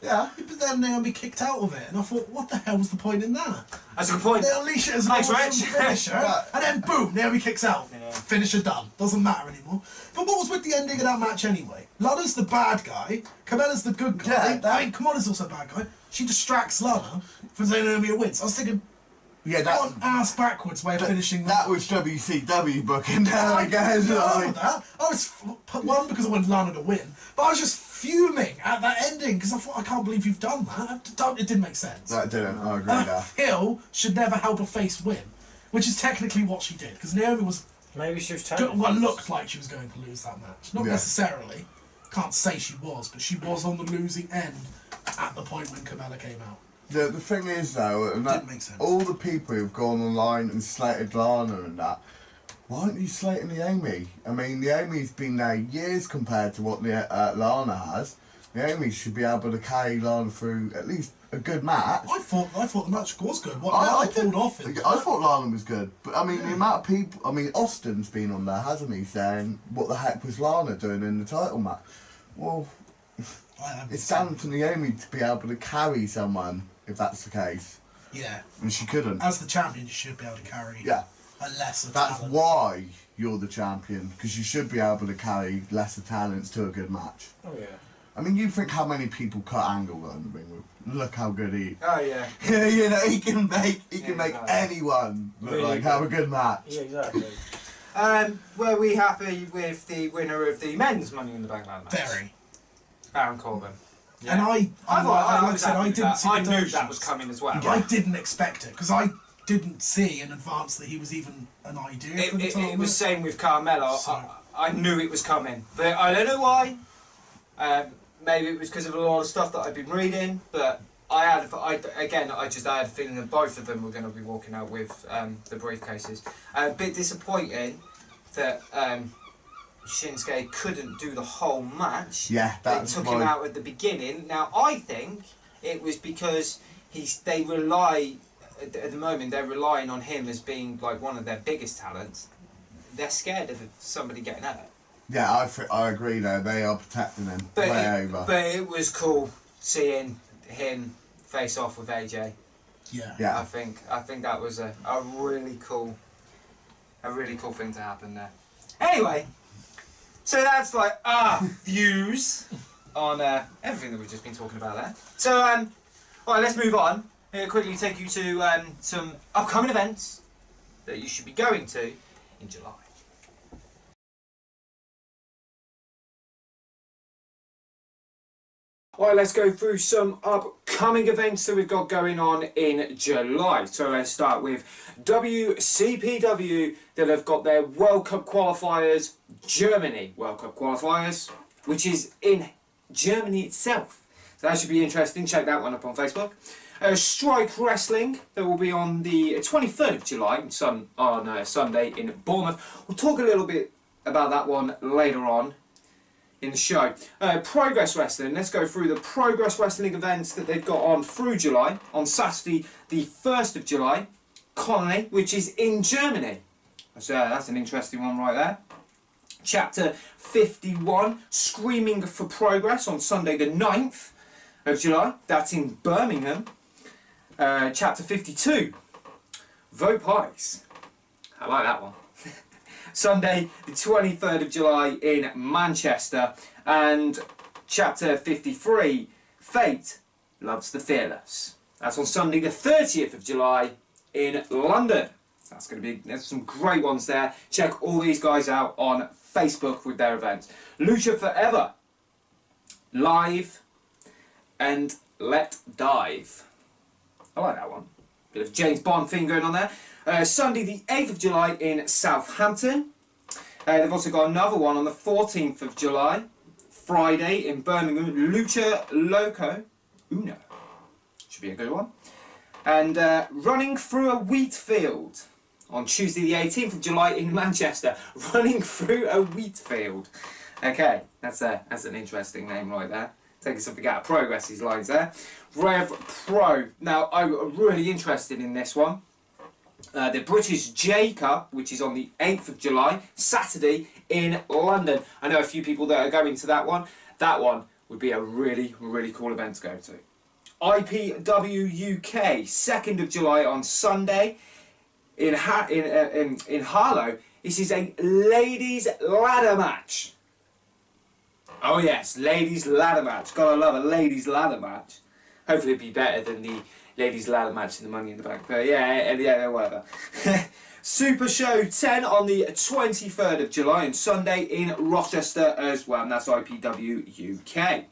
Yeah, but then Naomi kicked out of it, and I thought, what the hell was the point in that? That's a good point. They unleash it as an awesome finisher, and then boom, Naomi kicks out. Yeah. Finisher done. Doesn't matter anymore. But what was with the ending of that match anyway? Lana's the bad guy, Carmella's the good guy. Yeah, I mean, Kamala's also a bad guy. She distracts Lana for Naomi wins. I was thinking, one ass backwards way of finishing that. That was WCW booking. There I guess. I was one because I wanted Lana to win, but I was just fuming at that ending because I thought, I can't believe you've done that. It didn't make sense. That didn't. I agree with that. Hill should never help a face win, which is technically what she did because Naomi was. Maybe she was looked like she was going to lose that match. Not necessarily. Can't say she was, but she was on the losing end at the point when Carmella came out. The thing is though, and didn't make sense. All the people who've gone online and slated Lana and that, why aren't you slating Naomi? I mean, Naomi's been there years compared to what Lana has. Naomi should be able to carry Lana through at least a good match. I thought the match was good. What I pulled off it. I thought Lana was good, but I mean the amount of people. I mean Austin's been on there, hasn't he? Saying what the heck was Lana doing in the title match? Well, it's down to Naomi to be able to carry someone if that's the case. Yeah. And she couldn't. As the champion, you should be able to carry. Yeah. A lesser That's talent. why you're the champion, because you should be able to carry lesser talents to a good match. Oh yeah. I mean, you think how many people cut Angle on the ring with? Look how good he. Oh yeah. You know, he can make anyone look really like have a good match. Yeah, exactly. Were we happy with the winner of the men's Money in the Bank match? Very. Baron Corbin. Yeah. And I didn't see. I knew that was coming as well. I didn't expect it because I didn't see in advance that he was even an idea for the title. It was same with Carmella. So. I knew it was coming, but I don't know why. Maybe it was because of a lot of stuff that I've been reading, but I had a feeling that both of them were going to be walking out with the briefcases. A bit disappointing that Shinsuke couldn't do the whole match. Yeah, they took him out at the beginning. Now I think it was because at the moment they're relying on him as being like one of their biggest talents. They're scared of somebody getting hurt. Yeah, I agree though. They are protecting him over. But it was cool seeing him face off with AJ. Yeah. I think that was a really cool thing to happen there. Anyway, so that's like our views on everything that we've just been talking about there. So all right, let's move on. I'll quickly take you to some upcoming events that you should be going to in July. Alright, let's go through some upcoming events that we've got going on in July. So let's start with WCPW that have got their World Cup qualifiers, Germany World Cup qualifiers, which is in Germany itself. So that should be interesting. Check that one up on Facebook. Strike Wrestling, that will be on the 23rd of July, on Sunday in Bournemouth. We'll talk a little bit about that one later on in the show. Progress Wrestling, let's go through the Progress Wrestling events that they've got on through July. On Saturday, the 1st of July, Colony, which is in Germany. So that's an interesting one right there. Chapter 51, Screaming for Progress, on Sunday the 9th of July. That's in Birmingham. Chapter 52, Vote Pies. I like that one. Sunday, the 23rd of July in Manchester. And Chapter 53, Fate Loves the Fearless. That's on Sunday, the 30th of July in London. That's going to be, there's some great ones there. Check all these guys out on Facebook with their events. Lucha Forever, Live, and Let Dive. I like that one. Bit of James Bond theme going on there. Sunday the 8th of July in Southampton. They've also got another one on the 14th of July. Friday in Birmingham. Lucha Loco Uno. Should be a good one. And Running Through a Wheat Field on Tuesday the 18th of July in Manchester. Running Through a Wheat Field. Okay, that's an interesting name right there. Taking something out of progress, these lines there. Rev Pro. Now, I'm really interested in this one. The British J Cup, which is on the 8th of July, Saturday in London. I know a few people that are going to that one. That one would be a really, really cool event to go to. IPW UK, 2nd of July on Sunday in Harlow. This is a ladies ladder match. Oh yes, ladies ladder match. Gotta love a ladies ladder match. Hopefully it'd be better than the ladies ladder match in the Money in the Bank. But yeah, whatever. Super Show 10 on the 23rd of July and Sunday in Rochester as well. And that's IPW UK.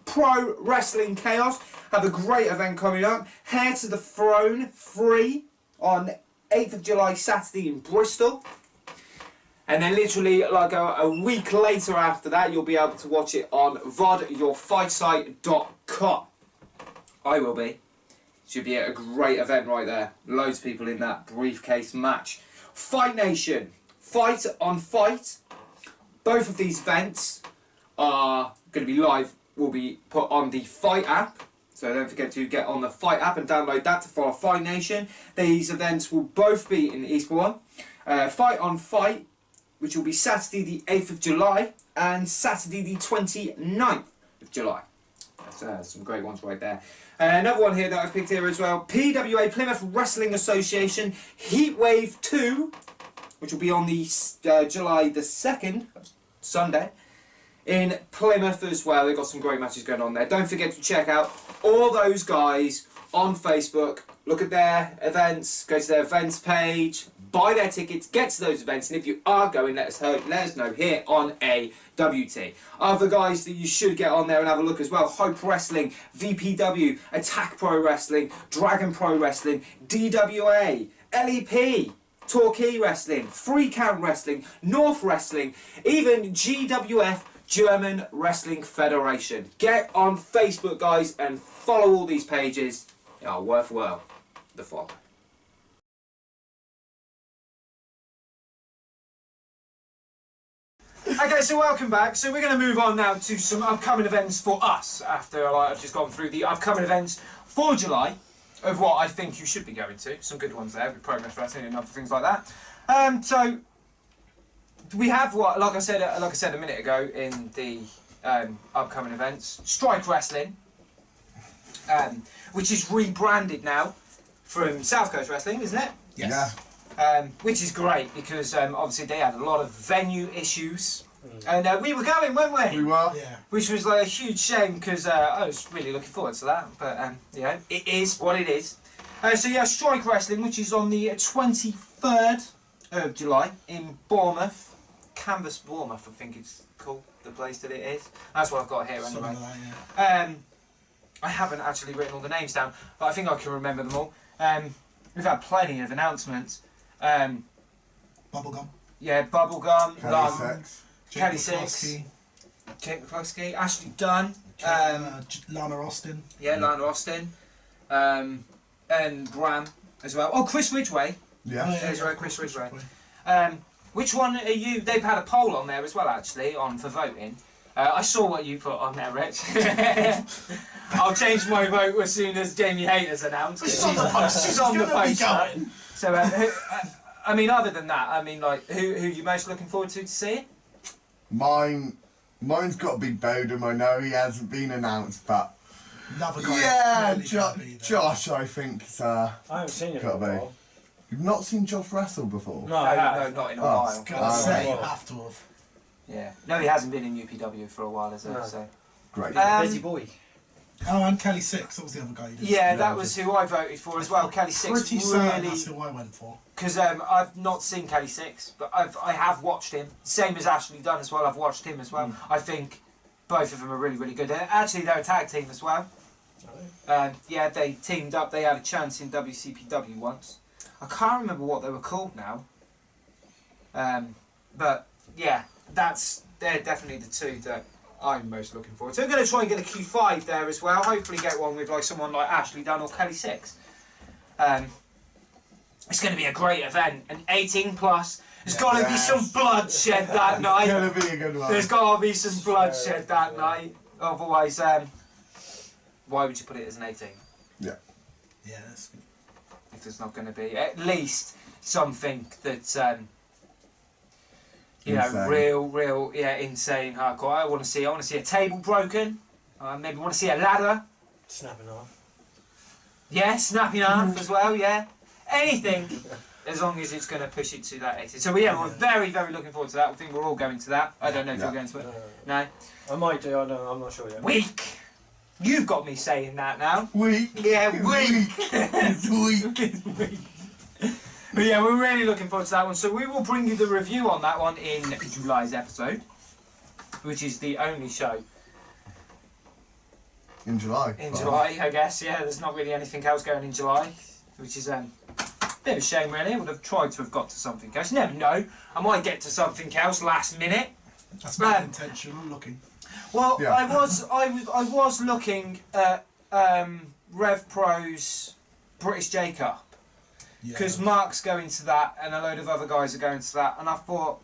Pro Wrestling Chaos have a great event coming up. Hair to the Throne 3 on 8th of July, Saturday in Bristol. And then literally like a week later after that, you'll be able to watch it on VODyourfightsite.com. I will be. Should be a great event right there. Loads of people in that briefcase match. Fight Nation, Fight on Fight. Both of these events are going to be live, will be put on the Fight app. So don't forget to get on the Fight app and download that to follow Fight Nation. These events will both be in Eastbourne. Fight on Fight, which will be Saturday the 8th of July and Saturday the 29th of July. That's some great ones right there. Another one here that I've picked here as well. PWA, Plymouth Wrestling Association, Heatwave 2, which will be on the July the 2nd, Sunday, in Plymouth as well. They've got some great matches going on there. Don't forget to check out all those guys on Facebook. Look at their events, go to their events page, buy their tickets, get to those events, and if you are going, let us know here on AWT. Other guys that you should get on there and have a look as well: Hope Wrestling, VPW, Attack Pro Wrestling, Dragon Pro Wrestling, DWA, LEP, Torquay Wrestling, Free Count Wrestling, North Wrestling, even GWF, German Wrestling Federation. Get on Facebook, guys, and follow all these pages. They are worthwhile the follow. Okay, so welcome back. So we're going to move on now to some upcoming events for us after I've just gone through the upcoming events for July of what I think you should be going to. Some good ones there with Progress Wrestling and other things like that. So we have what, like I said a minute ago in the upcoming events, Strike Wrestling, which is rebranded now from South Coast Wrestling, isn't it? Yes. Yeah. Which is great because obviously they had a lot of venue issues, and we were going, weren't we? We were. Yeah. Which was like a huge shame because I was really looking forward to that. But yeah, it is what it is. So yeah, Strike Wrestling, which is on the 23rd of July in Bournemouth, Canvas Bournemouth, I think it's called the place that it is. That's what I've got here anyway. Something like that, yeah. I haven't actually written all the names down, but I think I can remember them all. We've had plenty of announcements. Bubblegum. Yeah, Bubblegum, Kelly Kelly Jake McCluskey, Ashley Dunn, Lana Austin. yeah, Lana Austin, and Bram as well. Oh, Chris Ridgway. Yeah. Oh, yeah. There's right, Chris Ridgway. Which one are you? They've had a poll on there as well, actually, for voting. I saw what you put on there, Rich. I'll change my vote as soon as Jamie Hayter's announced. She's on the poster. She's on the gonna be poster. going. So, I mean, other than that, I mean, like, who are you most looking forward to see it? Mine's got a big Bodum. I know he hasn't been announced, but Another guy. yeah, really can't be there. Josh, I think. I haven't seen it for a Gotta be. while. You've not seen Josh wrestle before? No, I have. No, not in a Oh, while. I was gonna say, you Well. have to have. Yeah. No, he hasn't been in UPW for a while, has he? No. So. Great. Busy boy. Oh, and Kelly Six, that was the other guy you did. Yeah, that was who I voted for as well. Kelly Six. Pretty certain Really. that's who I went for. Because I've not seen Kelly Six, but I have watched him. Same as Ashley Dunn as well. I've watched him as well. I think both of them are really, really good. Actually, they're a tag team as well. Yeah, they teamed up. They had a chance in WCPW once. I can't remember what they were called now. But yeah, they're definitely the two that I'm most looking forward to. I'm going to try and get a Q5 there as well. Hopefully get one with like someone like Ashley Dunn or Kelly Six. It's going to be a great event. An 18 plus. There's got to be some bloodshed that night. It's going to be a good one. There's got to be some bloodshed that night. Otherwise, why would you put it as an 18? Yeah. Yeah, that's good. If there's not going to be at least something that you know, Insane. real, yeah, insane hardcore. I want to see a table broken. Maybe want to see a ladder. Snapping off. Yeah, snapping off as well. Yeah, anything as long as it's going to push it to that 80. So yeah, we're very, very looking forward to that. I think we're all going to that. I don't know if you're going to it. No. I might do. I don't. I'm not sure yet. Weak. You've got me saying that now. Weak. Yeah, weak. It's weak. But yeah, we're really looking forward to that one. So we will bring you the review on that one in July's episode, which is the only show In July. in July, I guess. Yeah, there's not really anything else going in July, which is a bit of a shame, really. I would have tried to have got to something else. You never know. I might get to something else last minute. That's my intention. I'm looking. Well, Yeah. I was looking at Rev Pro's British J Cup. Because Mark's going to that and a load of other guys are going to that, and I thought,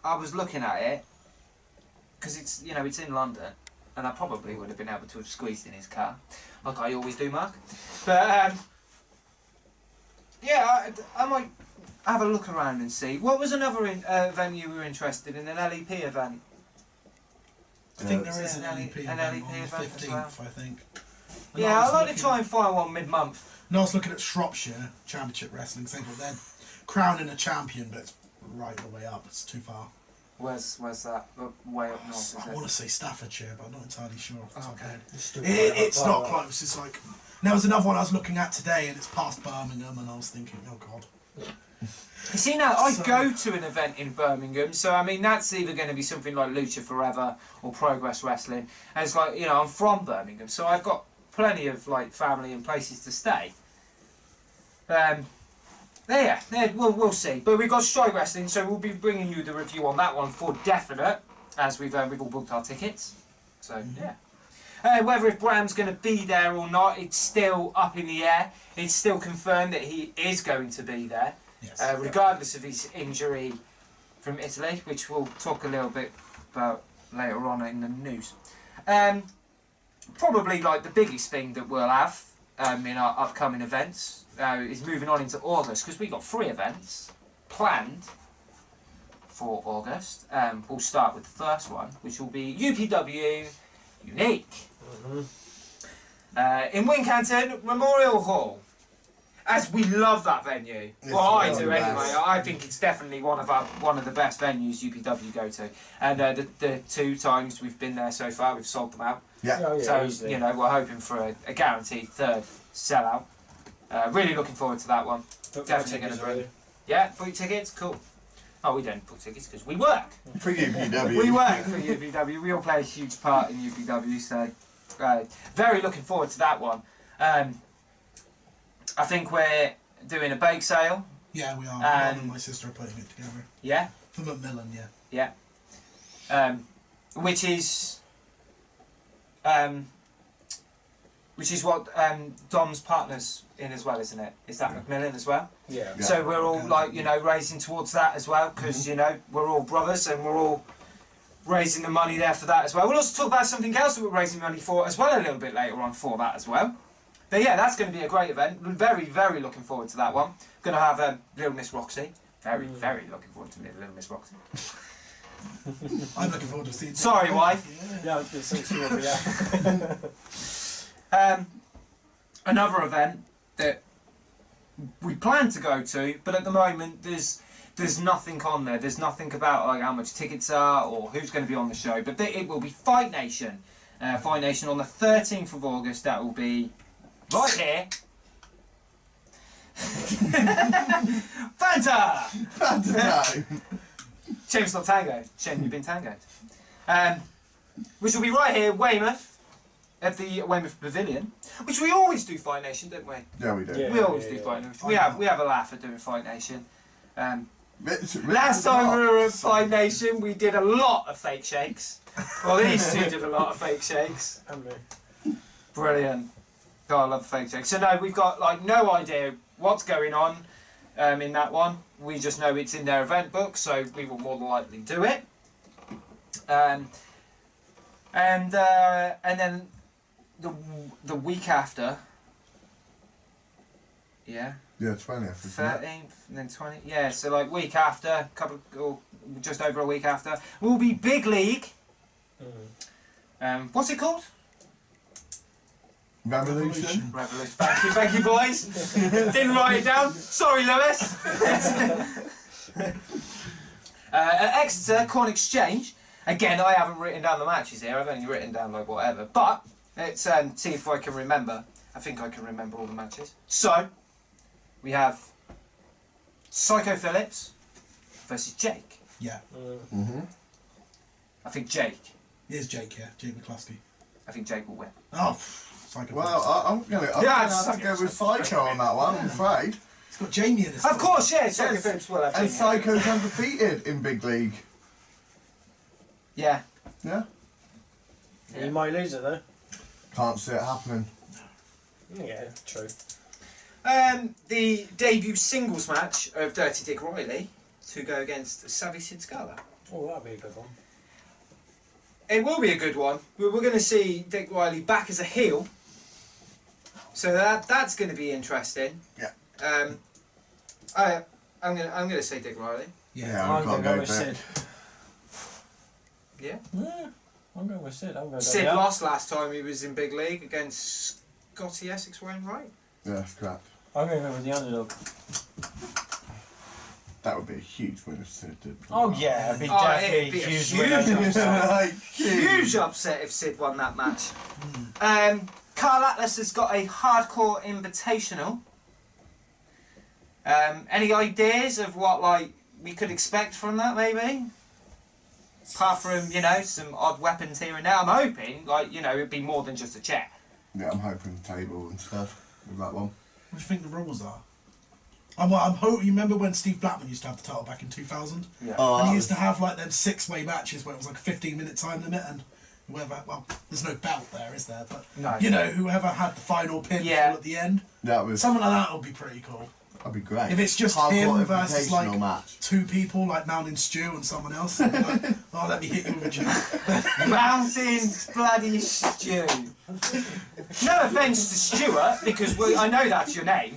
I was looking at it because it's, you know, it's in London, and I probably would have been able to have squeezed in his car, like I always do, Mark. But yeah, I might have a look around and see. What was another event you were interested in? An LEP event? I think there Is is it an an LEP LEP event on the event as 15th, well? I think. And Yeah, I was I'd like to looking- try and find one mid-month. No, I was looking at Shropshire Championship Wrestling, saying that they're crowning a champion, but it's right the way up. It's too far. Where's that? Way up north, is I it? want to say Staffordshire, but I'm not entirely sure off the top of my head. Still It's quite not far. close. It's like... There was another one I was looking at today, and it's past Birmingham, and I was thinking, oh God. You see now, I So- go to an event in Birmingham, so I mean that's either going to be something like Lucha Forever or Progress Wrestling. And it's like, you know, I'm from Birmingham, so I've got plenty of like family and places to stay. Yeah, we'll see. But we've got Strike Wrestling, so we'll be bringing you the review on that one for definite, as we've all booked our tickets. So yeah. Whether if Bram's going to be there or not, it's still up in the air. It's still confirmed that he is going to be there. Yes. Regardless of his injury from Italy, which we'll talk a little bit about later on in the news. Probably like the biggest thing that we'll have in our upcoming events is moving on into August, because we've got 3 events planned for August. We'll start with the first one, which will be UPW Unique in Wincanton Memorial Hall. As we love that venue. It's Well, I one do of the anyway. best. I think it's definitely one of the best venues UPW go to. And the 2 times we've been there so far, we've sold them out. Yeah. Oh, yeah, So, easily. you know, we're hoping for a guaranteed 3rd sellout. Really looking forward to that one. Book definitely my gonna tickets bring- already. Yeah, book tickets, cool. Oh, we don't book tickets because we work. For UPW. We work for UPW. We all play a huge part in UPW, so very looking forward to that one. I think we're doing a bake sale. Yeah, we are. And- Mum and my sister are putting it together. Yeah. For Macmillan, yeah. Which is what Dom's partner's in as well, isn't it? Is that Macmillan as well? Yeah. Yeah. So we're all like, you know, raising towards that as well, because you know we're all brothers and we're all raising the money there for that as well. We'll also talk about something else that we're raising money for as well a little bit later on for that as well. But yeah, that's going to be a great event. We're very, very looking forward to that one. Going to have Little Miss Roxy. Very, very looking forward to Little Miss Roxy. I'm looking forward to seeing. Sorry, wife. Yeah, it's will be out. Another event that we plan to go to, but at the moment there's nothing on there. There's nothing about like how much tickets are or who's going to be on the show. But it will be Fight Nation. Fight Nation on the 13th of August. That will be right here. Fanta! Fanta! Shame's not tangoed. Shame you've been tangoed. Which will be right here, Weymouth, at the Weymouth Pavilion. Which we always do Fight Nation, don't we? Yeah, we do. Yeah. We always do Fight Nation. We have a laugh at doing Fight Nation. Last Oh, time we were at Fight Nation, we did a lot of fake shakes. Well, these two did a lot of fake shakes. Brilliant. God, I love fake shakes. So no, we've got like no idea what's going on in that one. We just know it's in their event book, so we will more than likely do it. And then the week after, yeah. Yeah, 20th. 13th and then 20th. Yeah, so like week after, or just over a week after, will be Big League. What's it called? Revolution. Revolution. Thank you, boys. Didn't write it down. Sorry, Lewis. At Exeter Corn Exchange. Again, I haven't written down the matches here. I've only written down like whatever. But let's see if I can remember. I think I can remember all the matches. So we have Psycho Phillips versus Jake. Yeah. I think Jake. It is Jake, yeah. Jake McCluskey. I think Jake will win. Oh, Psycho. Well, I'm gonna have to go with Psycho on that one, I'm afraid. It's got Jamie in it. Of course, yeah. Psycho Phillips will have And Jamie. Psycho's undefeated in Big League. Yeah. Yeah? You might lose it though. Can't see it happening. Yeah, true. The debut singles match of Dirty Dick Riley to go against Savvy Sid Scala. Oh, that'd be a good one. It will be a good one. We're going to see Dick Riley back as a heel, so that's going to be interesting. Yeah. I'm gonna say Dick Riley. Yeah, I'm I've got going to to go go with with Sid. Yeah. Yeah, I'm going with Sid. I'm going to Sid lost last time he was in Big League against Scotty Essex Wainwright. Yeah, that's correct. I'm going to go with the underdog. That would be a huge win if Sid did. Oh yeah, it'd be Oh, definitely it'd be a huge huge winner. Like, Huge upset if Sid won that match. Carl Atlas has got a hardcore invitational. Any ideas of what like we could expect from that, maybe? Apart from, you know, some odd weapons here and there. I'm hoping, like, you know, it'd be more than just a chair. Yeah, I'm hoping table and stuff with that one. What do you think the rules are? I'm hoping. You remember when Steve Blackman used to have the title back in 2000? Yeah. Oh, And he that used to was- have like them 6-way matches where it was like a 15-minute time limit, and whoever, well, there's no belt there, is there? But No. you know, whoever had the final pin Yeah. at the end, that was. something like that would be pretty cool. That'd be great. If it's just Hardcore him versus like invitational match. 2 people, like Mountain Stew and someone else, it'd be like, oh, let me hit you with a jab. Mountain bloody Stew. No offence to Stuart, because I know that's your name.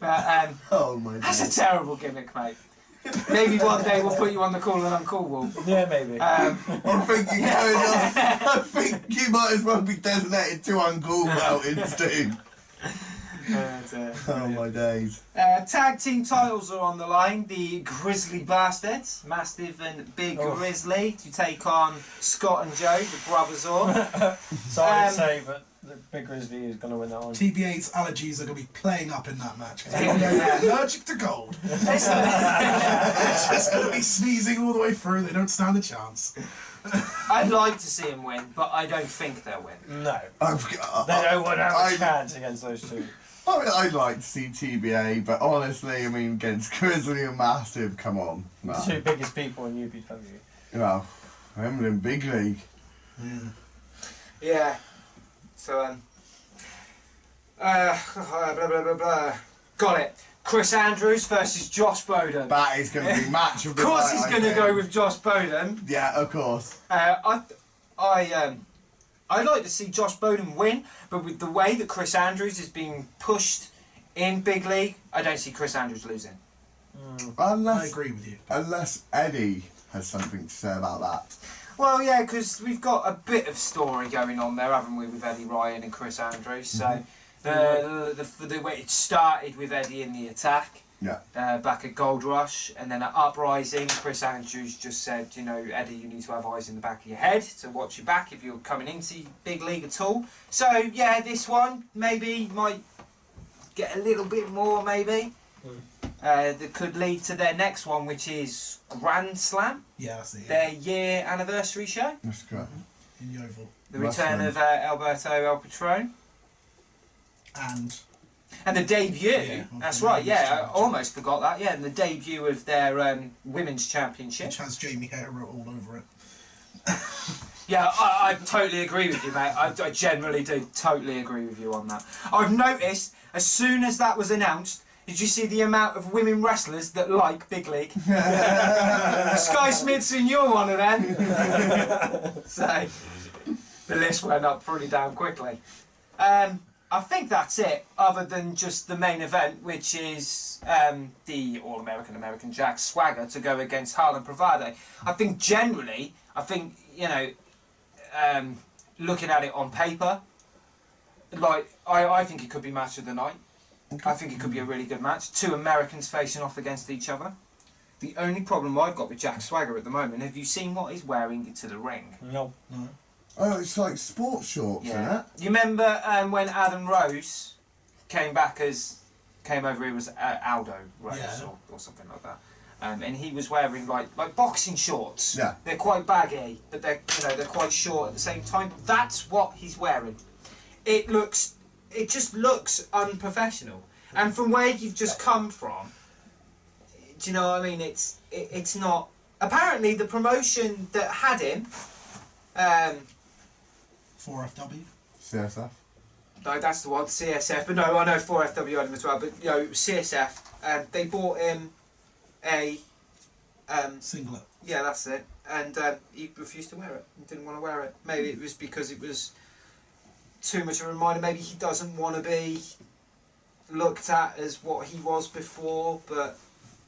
But Oh my god. that's a terrible gimmick, mate. Maybe one day we'll put you on the Cool and Uncool wall. Yeah, maybe. I think you're going on. I think you might as well be designated to uncool mountains too. Oh my days. Tag team titles are on the line. The Grizzly Bastards, Mastiff and Big Grizzly, to take on Scott and Joe, the brothers all. Sorry to say, but the Big Grizzly is going to win that one. TBA's allergies are going to be playing up in that match because they're allergic to gold. It's It's going to be sneezing all the way through. They don't stand a chance. I'd like to see him win, but I don't think they'll win. No. I've, They don't want to have I- a chance against those two. I mean, I'd like to see TBA, but honestly, I mean, against Grizzly and Mastiff, come on. No. The 2 biggest people in UPW. You know, I'm in Big League. Yeah. So, blah, blah, blah, blah. Got it. Chris Andrews versus Josh Bowden. That is going to be match of Of the course night, he's I going to think. go with Josh Bowden. Yeah, of course. I'd like to see Josh Bowden win, but with the way that Chris Andrews is being pushed in Big League, I don't see Chris Andrews losing. I Unless, agree with you. unless Eddie has something to say about that. Well, yeah, because we've got a bit of story going on there, haven't we, with Eddie Ryan and Chris Andrews. So The way it started with Eddie in the attack. Yeah. Back at Gold Rush, and then at Uprising, Chris Andrews just said, you know, Eddie, you need to have eyes in the back of your head to watch your back if you're coming into big league at all. So yeah, this one maybe might get a little bit more, maybe. That could lead to their next one, which is Grand Slam. Yeah, that's it. Their year anniversary show. That's correct. In Yeovil. The return of Alberto El Patron. And the debut, Yeah, that's right, yeah, I almost forgot that, yeah, and the debut of their Women's Championship. Which has Jamie Hayter all over it. Yeah, I totally agree with you, mate. I generally do totally agree with you on that. I've noticed, as soon as that was announced, did you see the amount of women wrestlers that like Big League? Sky Smithson, you're one of them. So, the list went up pretty damn quickly. I think that's it, other than just the main event, which is the All-American Jack Swagger to go against Harlan Pravade. I think generally, you know, looking at it on paper, like, I think it could be match of the night. Okay. I think it could be a really good match. Two Americans facing off against each other. The only problem I've got with Jack Swagger at the moment, have you seen what he's wearing to the ring? No. Oh, it's like sports shorts, isn't it? You remember when Adam Rose came over, he was Aldo Rose or something like that. And he was wearing like boxing shorts. Yeah. They're quite baggy, but they're quite short at the same time. That's what he's wearing. It just looks unprofessional. And from where you've just come from, do you know what I mean? It's not. Apparently, the promotion that had him. 4FW? CSF. No, that's the one, CSF. But no, I know 4FW had him as well. But you know, CSF. They bought him a singlet. Yeah, that's it. And he refused to wear it. He didn't want to wear it. Maybe it was because it was too much of a reminder. Maybe he doesn't want to be looked at as what he was before. But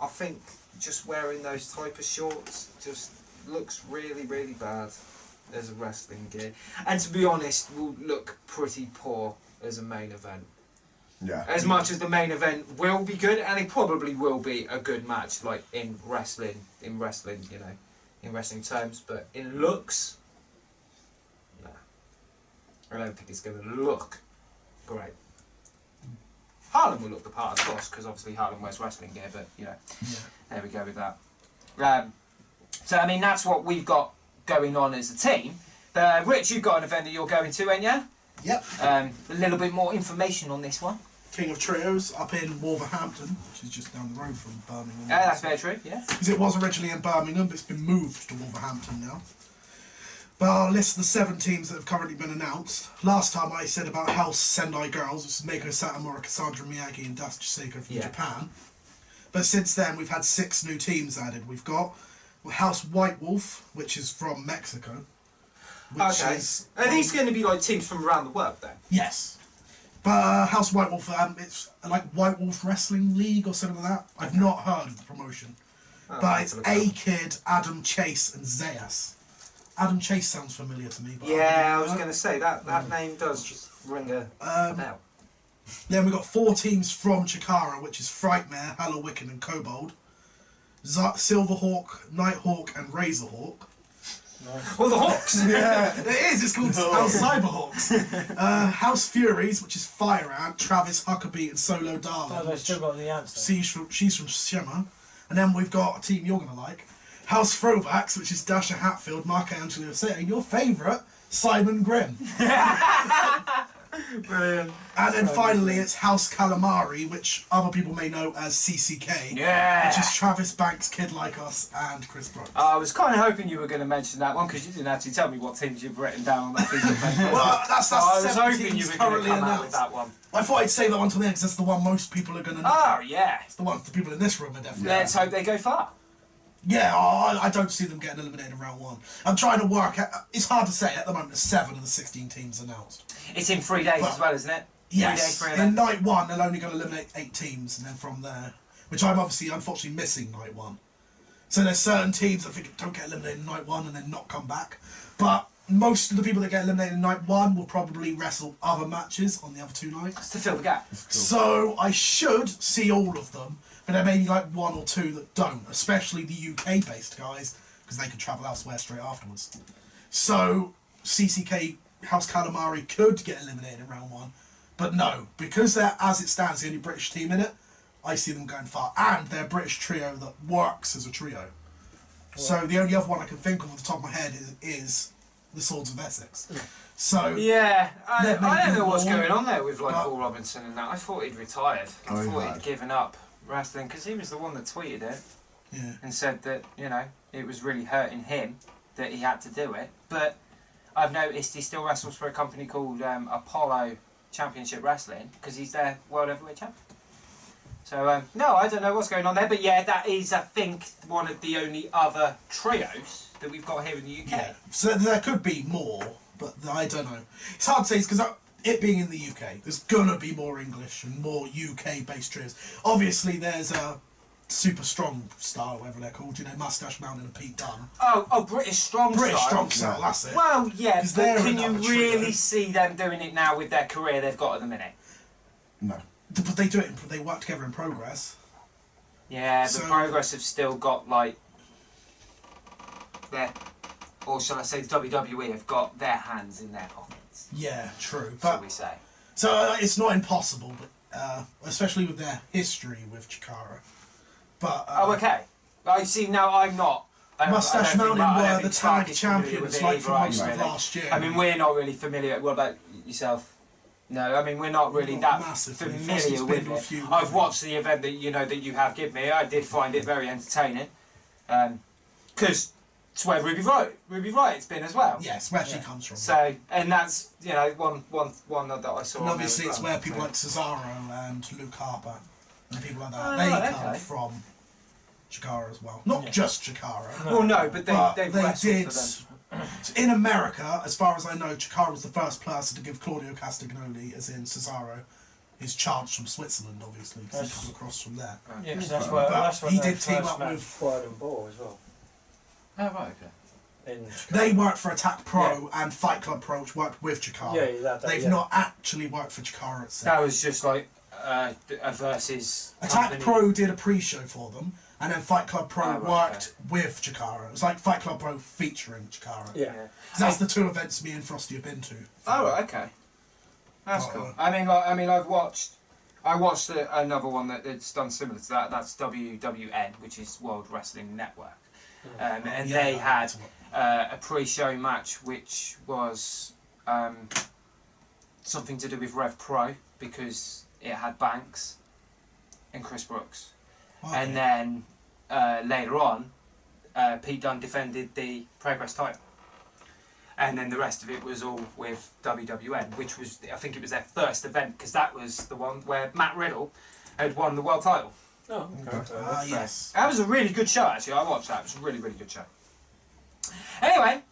I think just wearing those type of shorts just looks really, really bad as a wrestling gear. And to be honest, will look pretty poor as a main event. Yeah. As much as the main event will be good, and it probably will be a good match, like in wrestling, you know, in wrestling terms, but in looks, nah. I don't think it's going to look great. Harlan will look the part, of course, because obviously Harlan wears wrestling gear, but, you know, there we go with that. So, I mean, that's what we've got going on as a team. Rich, you've got an event that you're going to, ain't you? Yep. A little bit more information on this one. King of Trios up in Wolverhampton, which is just down the road from Birmingham. That's very true, yeah. Because it was originally in Birmingham, but it's been moved to Wolverhampton now. But I'll list the 7 teams that have currently been announced. Last time I said about House Sendai Girls, which is Meiko Satomura, Cassandra Miyagi and Dasuki Seiko from Japan. But since then, we've had 6 new teams added. We've got House White Wolf, which is from Mexico. Okay. Are these going to be like teams from around the world then? Yes. But House White Wolf, it's like White Wolf Wrestling League or something like that. I've not heard of the promotion. But it's A-Kid, Adam Chase and Zayas. Adam Chase sounds familiar to me. But yeah, I was going to say, that name does ring a bell. Then we've got 4 teams from Chikara, which is Frightmare, Hallow Wiccan and Kobold. Silverhawk, Nighthawk and Razorhawk. Nice. Oh, the Hawks! Yeah, it is. It's called House Cyberhawks. House Furies, which is Fire Ant, Travis Huckabee and Solo Darling. Oh, they've still got the answer. She's from Shimmer. And then we've got a team you're going to like. House Throwbacks, which is Dasha Hatfield, Marco Angelo Seta, and your favourite, Simon Grimm. Brilliant. And then finally, it's House Calamari, which other people may know as CCK. Yeah. Which is Travis Banks, Kid Like Us, and Chris Brooks. I was kind of hoping you were going to mention that one because you didn't actually tell me what teams you've written down on that piece of paper. Well, that's I was 7 hoping you teams were going to currently come out with announced. that one. I thought I'd save that one till the end because that's the one most people are going to know. Oh, yeah. It's the one the people in this room are definitely. Let's hope they go far. Yeah, I don't see them getting eliminated in round 1. I'm trying to work out. It's hard to say at the moment. There's 7 of the 16 teams announced. It's in 3 days as well, isn't it? Yes. 3 days, in night 1, they're only going to eliminate 8 teams, and then from there, which I'm obviously unfortunately missing night 1. So there's certain teams that I think don't get eliminated in night 1 and then not come back. But most of the people that get eliminated in night 1 will probably wrestle other matches on the other 2 nights. Just to fill the gap. Cool. So I should see all of them, but there may be like 1 or 2 that don't, especially the UK-based guys, because they can travel elsewhere straight afterwards. So CCK House Calamari could get eliminated in round 1, but no, because they're, as it stands, the only British team in it, I see them going far, and they're a British trio that works as a trio. So the only other one I can think of off the top of my head is the Swords of Essex. So Yeah, I don't know what's more, going on there with like but- Paul Robinson and that. I thought he'd retired. I Oh, he thought had. he'd given up wrestling because he was the one that tweeted it yeah. and said that, you know, it was really hurting him that he had to do it. But I've noticed he still wrestles for a company called Apollo Championship Wrestling because he's their World Heavyweight Champion. So, no, I don't know what's going on there, but yeah, that is, I think, one of the only other trios that we've got here in the UK. Yeah. So there could be more, but I don't know. It's hard to say because it being in the UK, there's gonna be more English and more UK-based trios. Obviously, there's a Super Strong Style, whatever they're called. You know, Mustache Mountain and Pete Dunne. Oh, British Strong British Style. Strong Style. That's it. Well, yeah, 'Cause but they're can you another really trio. see them doing it now with their career they've got at the minute? No. But they do it. They work together in Progress. Yeah, but So- Progress have still got like their, or shall I say, WWE have got their hands in their pockets. Yeah, true. Shall But we say? so it's not impossible, but especially with their history with Chikara. But Oh, okay. I see. Now I'm not. I don't Mustache think Mountain I don't were the think Clark tag is familiar champions with it like either, for are most you, of really? last year. I mean, we're not really familiar. What about yourself? No, I mean we're not really Not that massively. familiar Foster's with been to a it. few. I've watched the event that that you have given me. I did find it very entertaining, because it's where Ruby Riot's been as well. Yes, where she comes from. So, and that's one that I saw. And on obviously there as it's well. where people like Cesaro and Luke Harper and people like that, Oh, they right, come okay. from Chikara as well. Not just Chikara. Well, no, but they've they wrestled did. for them. In America, as far as I know, Chikara was the first person to give Claudio Castagnoli, as in Cesaro, his charge from Switzerland, obviously, because he came across from there. Yeah, 'cause that's where, But that's when he they did team first up met with- Word and Ball as well. Oh, right, okay. In They worked for Attack Pro and Fight Club Pro, which worked with Chikara. Yeah, that, They've yeah. not actually worked for Chikara itself. That was just like a versus. Attack company. Pro did a pre-show for them, and then Fight Club Pro Oh, right, worked with Chikara. It was like Fight Club Pro featuring Chikara. Yeah. 'Cause that's the 2 events me and Frosty have been to. Oh, right, okay. That's Oh, cool. I mean, I've watched. I watched another one that's done similar to that. That's WWN, which is World Wrestling Network, and Yeah, they had that's what- a pre-show match which was something to do with Rev Pro because it had Banks and Chris Brooks, Okay. and then later on, Pete Dunne defended the Progress title. And then the rest of it was all with WWN, which was, I think it was their first event, because that was the one where Matt Riddle had won the world title. Oh, okay. Ah, yes. That was a really good show, actually. I watched that. It was a really, really good show. Anyway,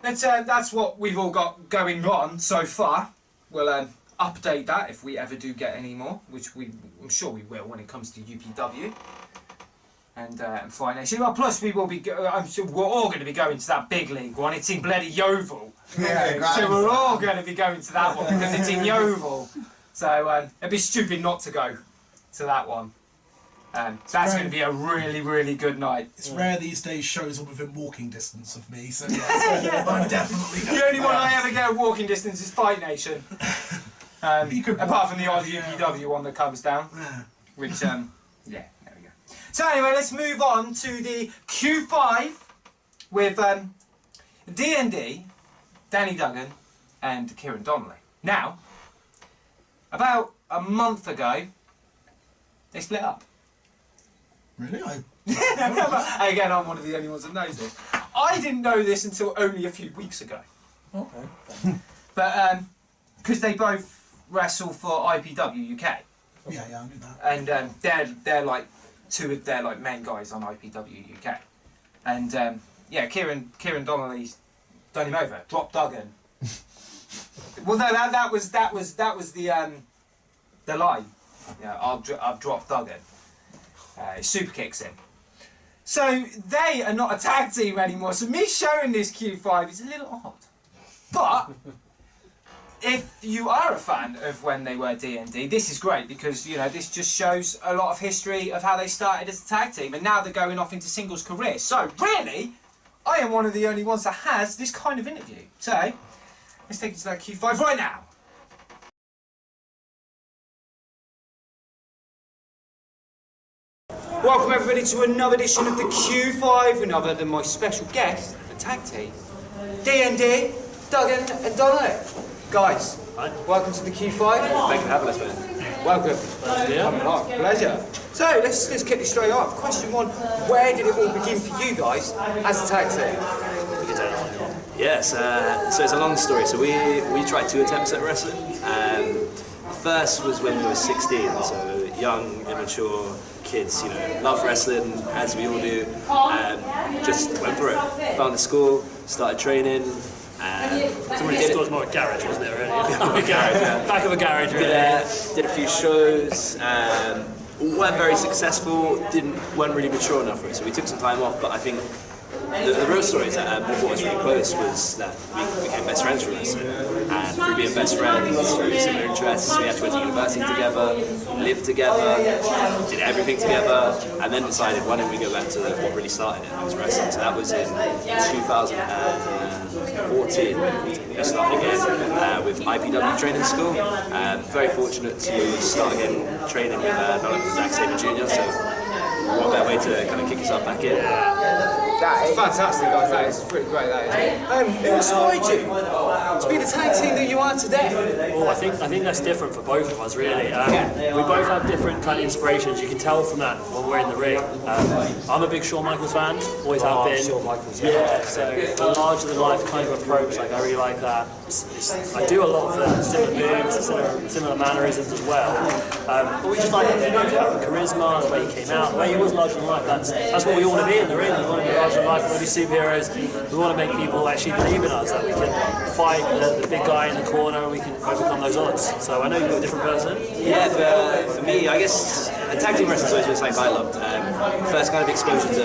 that's what we've all got going on so far. We'll update that if we ever do get any more, which I'm sure we will when it comes to UPW. And Fire Nation. Well, plus we will be. I'm sure we're all going to be going to that big league one. It's in bloody Yeovil. Yeah, So we're all going to be going to that one because it's in Yeovil. So it'd be stupid not to go to that one. So that's going to be a really, really good night. It's rare these days shows are within walking distance of me, so yes, I'm definitely The only one I ever get a walking distance is Fight Nation. You could Apart from the odd yeah. UPW one that comes down. Yeah. Which, yeah, there we go. So anyway, let's move on to the Q5 with DnD, Danny Duggan and Kieran Donnelly. Now, about a month ago, they split up. Really? Again, I'm one of the only ones that knows this. I didn't know this until only a few weeks ago. Okay. But, because they both wrestle for IPW UK. Yeah, I knew that. And they're like two of their like main guys on IPW UK, and yeah, Kieran Donnelly's done him over, dropped Duggan. Well, no, that was the line. Yeah, I've dropped Duggan. He super kicks him. So they are not a tag team anymore. So me showing this Q5 is a little odd. But if you are a fan of when they were DnD, this is great because, you know, this just shows a lot of history of how they started as a tag team and now they're going off into singles careers. So really, I am one of the only ones that has this kind of interview. So let's take it to that Q5 right now. Welcome everybody to another edition of the Q5 with other than my special guest, the tag team, DnD, Duggan and Donnelly. Guys, welcome to the Q5. Thanks for having us, man. Welcome. Pleasure. So let's kick this straight off. Question one: where did it all begin for you guys as a tag team? Yes, so it's a long story. So we tried 2 attempts at wrestling. First was when we were 16, so young, immature kids, you know, love wrestling as we all do. Just went for it. Found a school, started training. It was more a garage, wasn't it? Really? Back of a garage, really. Did a few shows. Weren't very successful. Weren't really mature enough for it. So we took some time off. But I think the real story is that what brought us really close was that we became best friends from wrestling. And through being best friends, through similar interests, we actually went to university together, lived together, did everything together, and then decided why don't we go back to what really started it, was wrestling. So that was in 2014. We started again with IPW training school. Very fortunate to start again training with Zack Sabre Jr. So what better way to kind of kick yourself back in? That is fantastic, guys. That is pretty great. That is. Who inspired you to be the tag team that you are today? Well, I think that's different for both of us, really. We both have different kind of inspirations. You can tell from that when we're in the ring. I'm a big Shawn Michaels fan, always have been. Shawn Michaels, yeah. So a larger than life kind of approach, like I really like that. I do a lot of the similar moves, similar mannerisms as well. But we just like the charisma, the way he came out, the way he was larger than life. That's what we want to be in the ring. We want to be larger than life. We want to be superheroes. We want to make people actually believe in us, that we can fight the big guy in the corner and we can overcome those odds. So I know you've got a different person. Yeah, for me, I guess tag team wrestling has always been something I loved. First kind of exposure to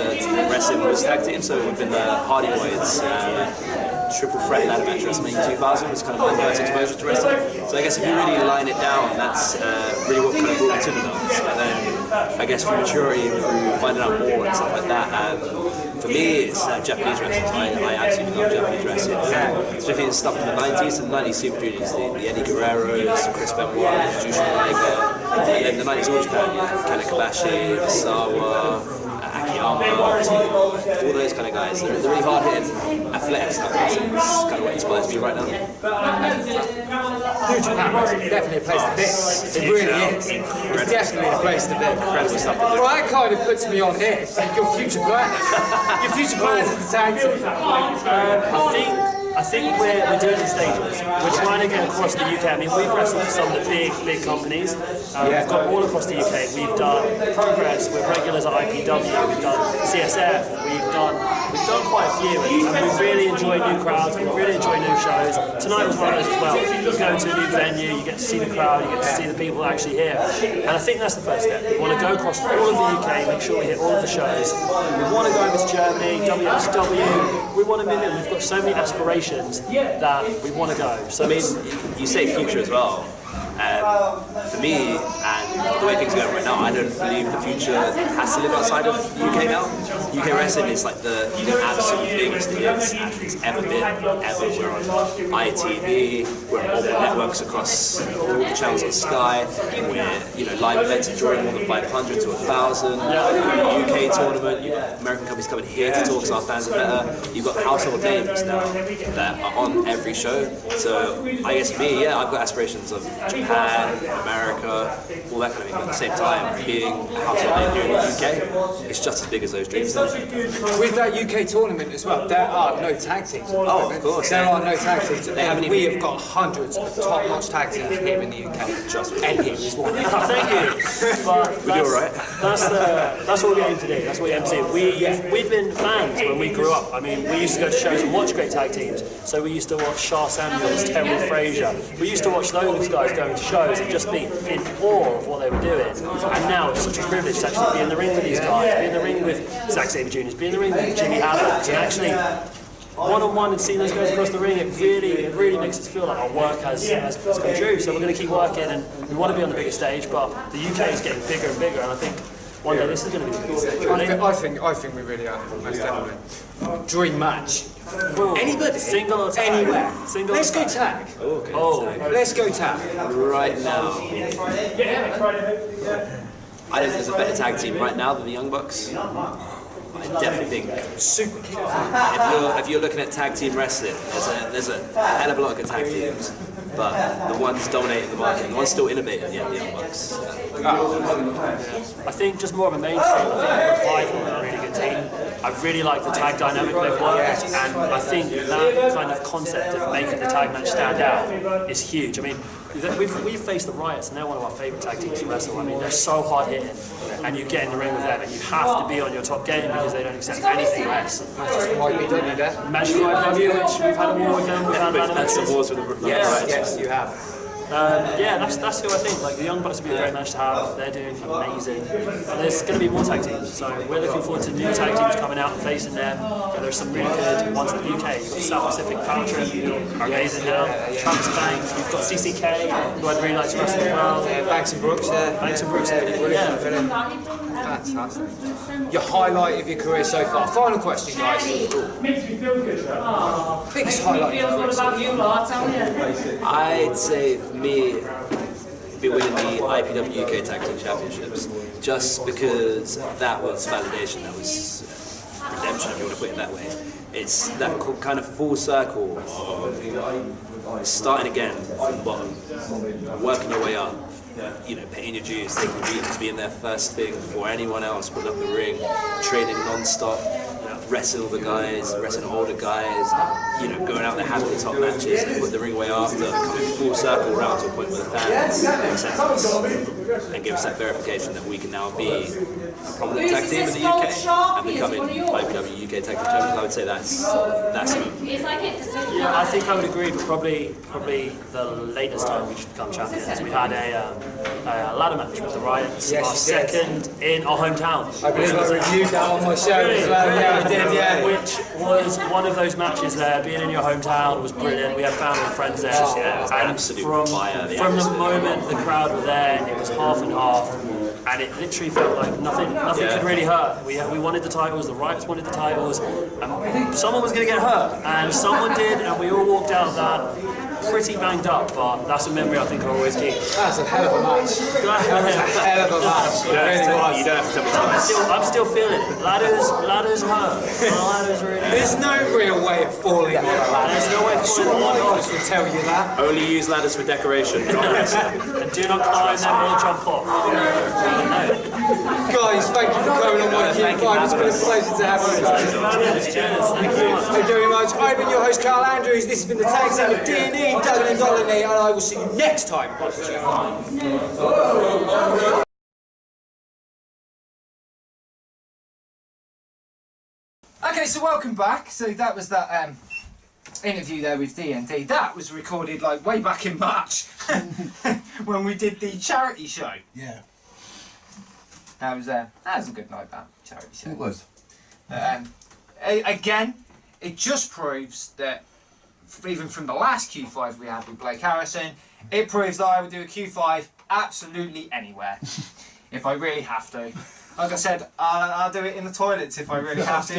wrestling was tag team, so it would have been the Hardy Boys. Triple threat ladder match wrestling in 2000 was kind of my first exposure to wrestling. So I guess if you really line it down, that's really what kind of brought me to the dance. But then I guess through maturity, through finding out more and stuff like that, for me it's Japanese wrestling. I absolutely love Japanese wrestling. Especially the stuff in the 90s, and the 90s Super Juniors, the Eddie Guerreros, Chris Benoit, Jushin Liger, and then the 90s All Japan, Kenta Kobashi, Sawa, Akiyama, all those kind of guys. They're really hard-hitting, athletic stuff. That's kind of what inspires me right now. New Japan is definitely a place to be. It really is. It's definitely a place to be. Incredible stuff. Well, that kind of puts me on here. Your future plans. Your future plans as a tag team. I think we're doing it in stages. We're trying to get across the UK. I mean, we've wrestled for some of the big companies. We've got all across the UK. We've done Progress with regulars at IPW. We've done CSF. We've done quite a few, and we really enjoy new crowds. We really enjoy new shows. Tonight was one of those as well. You go to a new venue, you get to see the crowd, you get to see the people actually here. And I think that's the first step. We want to go across all of the UK, make sure we hit all of the shows. We want to go over to Germany, WXW. We want to move in. We've got so many aspirations that we want to go. So I mean, you say future as well. For me, and the way things are going right now, I don't believe the future has to live outside of UK now. UK wrestling is like the absolute biggest it's ever been, ever. We're on ITV, we're on all the networks across all the channels on Sky, we're, live events are drawing more than 500 to 1,000, UK tournament, you've got American companies coming here to talk so our fans are better, you've got household names now that are on every show. So I guess me, I've got aspirations of Japan, America, all that kind of thing, but at the same time, being a household name here in the UK, it's just as big as those dreams. With that UK tournament as well, there are no tag teams. Oh, of course. There are no tag teams. We have got hundreds of top-notch tag teams here in the UK. Trust me. And here is one. Thank you. But we do all right. That's what we aim to do. That's what we aim to do. We've been fans when we grew up. I mean, we used to go to shows and watch great tag teams. So we used to watch Shah Samuels, Terry Frazier. We used to watch those guys going to shows and just be in awe of what they were doing. And now it's such a privilege to actually be in the ring with these guys, be in the ring with Zack Sabre Jr., be in the ring with Jimmy Adams, and actually one-on-one and seeing those guys across the ring, it really makes us feel like our work has come true. So we're going to keep working, and we want to be on the biggest stage, but the UK is getting bigger and bigger, and I think one day this is going to be the biggest stage. I think we really are, most definitely. Dream match. Ooh. Anybody? Single or tag? Anywhere. Single Let's or go tag? tag. Okay. Oh. Let's go tag. Right now. I think there's a better tag team right now than the Young Bucks. I definitely think Super. if you're looking at tag team wrestling, there's a hell of a lot of good tag teams, but the ones dominating the market, the ones still innovating, the Young Bucks. I think just more of a mainstream. I think Revival are a really good team. I really like the tag dynamic they've worked, and I think that kind of concept of making the tag match stand out is huge. I mean, we've faced the Riots, and they're one of our favourite tag teams to wrestle. I mean, they're so hard hitting, and you get in the ring with them, and you have to be on your top game because they don't accept anything less. IPW there. Match for IPW, which we've had a war with them. We've had Some wars with the Yes. Yes, you have. Yeah, that's who I think. Like the Young Bucks would be a great match to have. They're doing amazing. And there's going to be more tag teams, so we're looking forward to new tag teams coming out and facing them. And there's some really good ones in the UK. You've got South Pacific Power Trip, who are amazing now. Travis Banks. You've got CCK, who I'd really like to wrestle as well. Banks and Brooks, Banks and Brooks, yeah. Fantastic. Your highlight of your career so far. Final question, guys. Makes me feel good. Biggest highlight of your career so far. I'd say for me, be winning the IPW UK Tag Team Championships, just because that was validation, that was redemption, if you want to put it that way. It's that kind of full circle of starting again from the bottom, working your way up. You know, paying your dues, taking your beatings, being there first thing before anyone else, putting up the ring, training non-stop, wrestling the guys, wrestling older guys, you know, going out there having the top matches and put the ring away after, coming full circle around to a point where the fans accept us and give us that verification that we can now be a prominent tag team in the UK and becoming IPW UK Tag Team Champions. I would say that's it. Yeah, I think I would agree, but probably the latest time we should become champions. We had a ladder match with the Riots, Yes, our you second in our hometown. I believe I reviewed that on my show as well. Yeah, we did, yeah. Which was one of those matches there. Being in your hometown was brilliant. We had family and friends there. Yeah, and absolute from fire, the the atmosphere. moment the crowd were there, it was half and half. And it literally felt like nothing could really hurt. We wanted the titles, the Riots wanted the titles, and someone was going to get hurt, and someone did, and we all walked out of that pretty banged up, but that's a memory I think I'll always keep. That's a hell of a match. That was a hell of a match. It really was. You don't have to tell me twice. I'm still feeling it. Ladders hurt. Ladders really hurt. There's no real way of falling on a ladder. There's no way of falling on a ladder. will tell you that. Only use ladders for decoration, not wrestling. And do not climb them or jump off. Guys, thank you for coming on my Q5. It's been a pleasure to have you guys. Cheers. Thank you so much. Thank you very much. I've been your host, Carl Andrews. This has been the tag team of DnD, Duggan and Dolly, and I will see you next time on Q5. Okay, so welcome back. So that was that interview there with DnD. That was recorded like way back in March when we did the charity show. Yeah. That was a good night, that charity show. It was. Again, it just proves that even from the last Q5 we had with Blake Harrison, it proves that I would do a Q5 absolutely anywhere if I really have to. Like I said, I'll do it in the toilets if I really have to.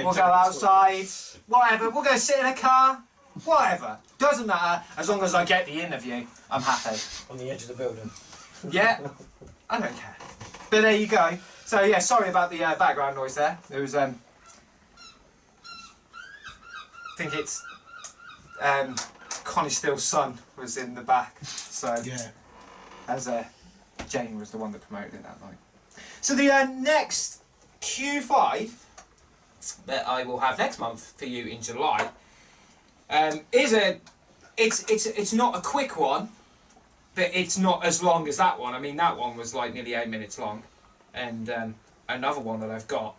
We'll go outside, whatever. We'll go sit in a car, whatever. Doesn't matter, as long as I get the interview, I'm happy. On the edge of the building. Yeah, I don't care. But there you go. So yeah, sorry about the background noise there. It was, I think it's Connie Steele's son was in the back. So Yeah. as Jane was the one that promoted it that night. So the next Q5 that I will have next month for you in July is it's not a quick one, but it's not as long as that one. I mean, that one was like nearly 8 minutes long, and another one that I've got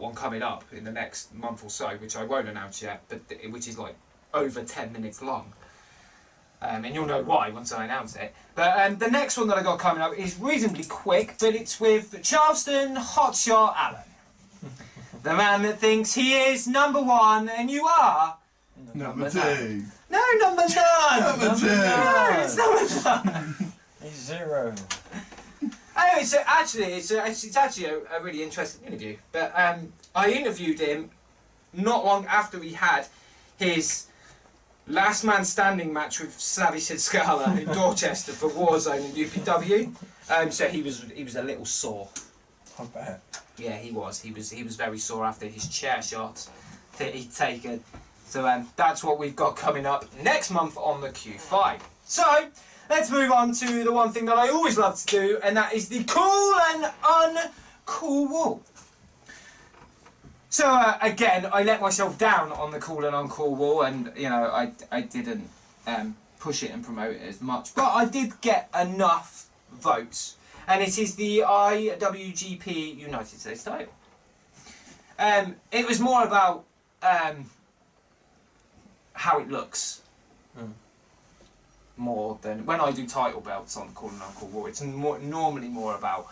one coming up in the next month or so, which I won't announce yet, but which is like over 10 minutes long. And you'll know why once I announce it. But the next one that I got coming up is reasonably quick, but it's with Charleston Hotshot Allen. The man that thinks he is number 1 and you are Number 2. No, number 9. Number 2. No, it's number 9. He's 0. Anyway, so actually, it's actually a really interesting interview. But I interviewed him not long after he had his last man standing match with Slavic Scala in Dorchester for Warzone and UPW. So he was a little sore. I bet. Yeah, he was. He was very sore after his chair shots that he'd taken. So that's what we've got coming up next month on the Q5. So let's move on to the one thing that I always love to do, and that is the cool and uncool wall. So again, I let myself down on the cool and uncool wall, and you know I didn't push it and promote it as much, but I did get enough votes, and it is the IWGP United States title. It was more about how it looks, more than when I do title belts on the cool and uncool wall. It's normally more about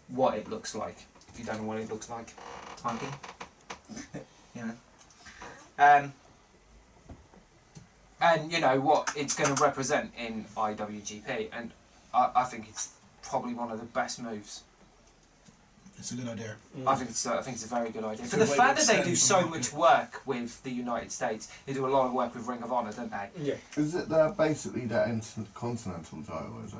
what it looks like. If you don't know what it looks like, type in. You know. And you know what it's going to represent in IWGP, and I think it's probably one of the best moves. It's a good idea. I think it's a very good idea. It's For a the way fact to that they extend do the so market. much work with the United States, they do a lot of work with Ring of Honor, don't they? Yeah. Is it basically the Intercontinental title, is it?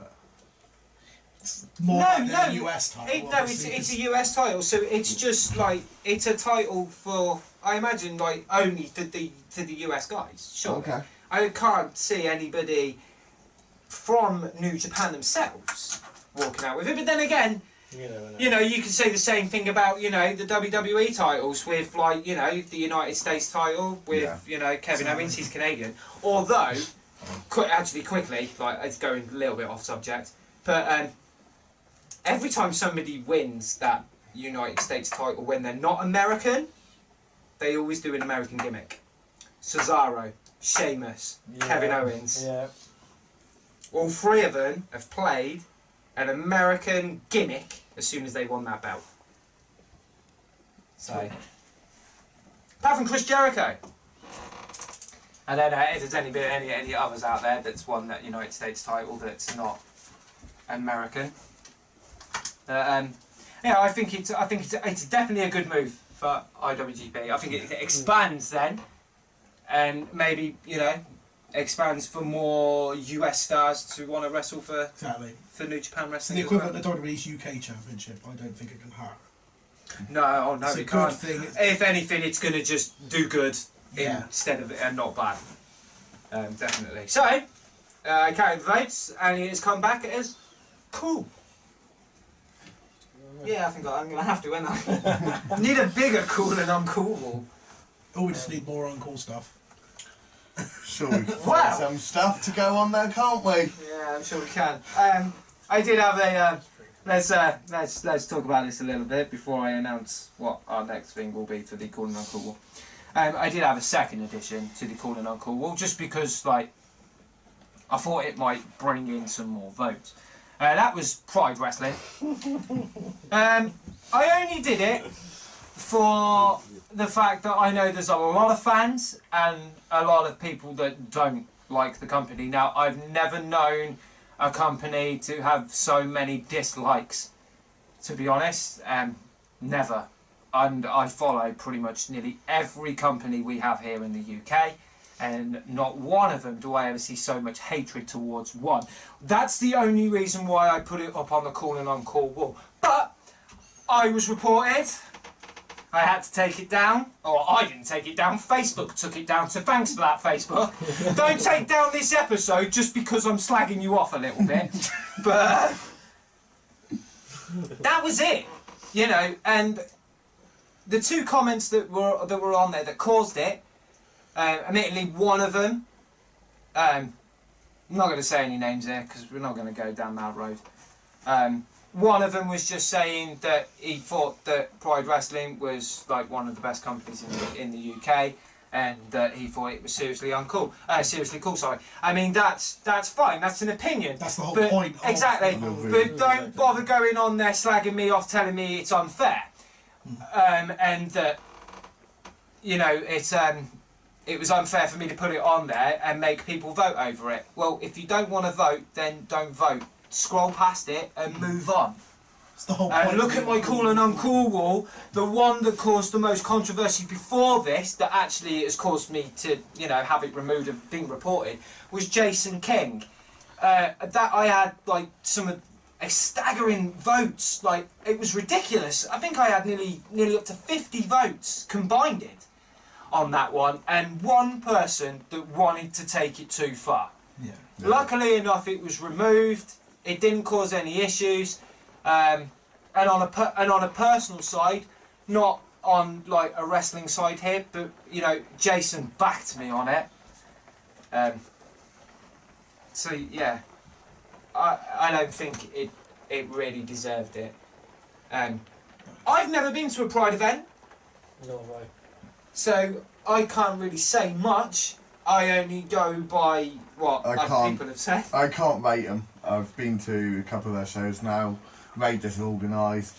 It's more like the US title. No, it's a US title, so it's just like it's a title for, I imagine, like only to the US guys. Sure. Okay. I can't see anybody from New Japan themselves walking out with it. But then again, you know, you could say the same thing about, you know, the WWE titles with, like, you know, the United States title with, you know, Kevin Owens, he's Canadian. Although, quickly, like, it's going a little bit off subject, but every time somebody wins that United States title when they're not American, they always do an American gimmick. Cesaro, Sheamus, Kevin Owens. Yeah. All 3 of them have played an American gimmick as soon as they won that belt. So, apart from Chris Jericho. I don't know if there's any others out there that's won that United States title that's not American. Yeah, I think it's definitely a good move for IWGP. I think it expands then, and maybe, you know, expands for more US stars to want to wrestle for New Japan It's Wrestling. the equivalent of WWE's UK Championship. I don't think it can hurt. No, It's a it good can't. thing. If anything, it's going to just do good instead of and not bad. Definitely. So, I counted votes, and it has come back as cool. Yeah, I think I'm going to have to, ain't I? Need a bigger cool and uncool wall. Oh, we just need more uncool stuff. Sure, we can find some stuff to go on there, can't we? Yeah, I'm sure we can. I did have a. Let's talk about this a little bit before I announce what our next thing will be for the Cool and Uncool Wall. I did have a second addition to the Cool and Uncool Wall just because, like, I thought it might bring in some more votes. That was Pride Wrestling. I only did it for the fact that I know there's a lot of fans and a lot of people that don't like the company. Now, I've never known a company to have so many dislikes, to be honest. Never. And I follow pretty much nearly every company we have here in the UK, and not one of them do I ever see so much hatred towards one. That's the only reason why I put it up on the Cool and Uncool wall. But I was reported, I had to take it down. Or I didn't take it down, Facebook took it down, so thanks for that, Facebook. Don't take down this episode just because I'm slagging you off a little bit. But that was it, you know. And the 2 comments that were on there that caused it, admittedly one of them, I'm not going to say any names there because we're not going to go down that road. One of them was just saying that he thought that Pride Wrestling was like one of the best companies in the UK, and that he thought it was seriously uncool. Seriously cool, sorry. I mean, that's fine. That's an opinion. That's the whole but, point. Exactly. But don't bother going on there slagging me off, telling me it's unfair. and that, you know, it was unfair for me to put it on there and make people vote over it. Well, if you don't want to vote, then don't vote. Scroll past it and move on. It's the whole point. And look at my cool and uncool wall. The one that caused the most controversy before this, that actually has caused me to, you know, have it removed and being reported, was Jason King. That I had like a staggering votes. Like, it was ridiculous. I think I had nearly up to 50 votes combined on that one, and one person that wanted to take it too far. Yeah. Luckily enough, it was removed. It didn't cause any issues. And on a personal side, not on like a wrestling side here, but you know, Jason backed me on it. So yeah, I don't think it really deserved it. I've never been to a Pride event, No way. so I can't really say much. I only go by what other people have said. I can't rate them. I've been to a couple of their shows now, very disorganised,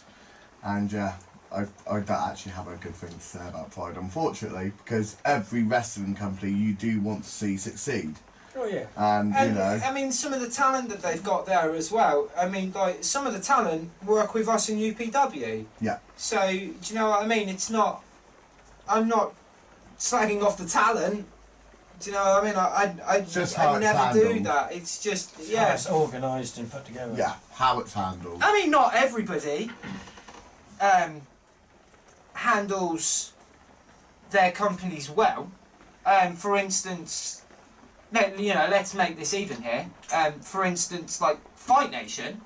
and yeah, I don't actually have a good thing to say about Pride, unfortunately, because every wrestling company you do want to see succeed. Oh yeah. And you know, I mean, some of the talent that they've got there as well. I mean, like, some of the talent work with us in UPW. yeah. So, do you know what I mean? It's not... I'm not slagging off the talent. Do you know what I mean? I never do handled. that. It's just, How yeah. it's organised and put together. Yeah, how it's handled. I mean, not everybody handles their companies well. For instance, let's make this even here. For instance, like Fight Nation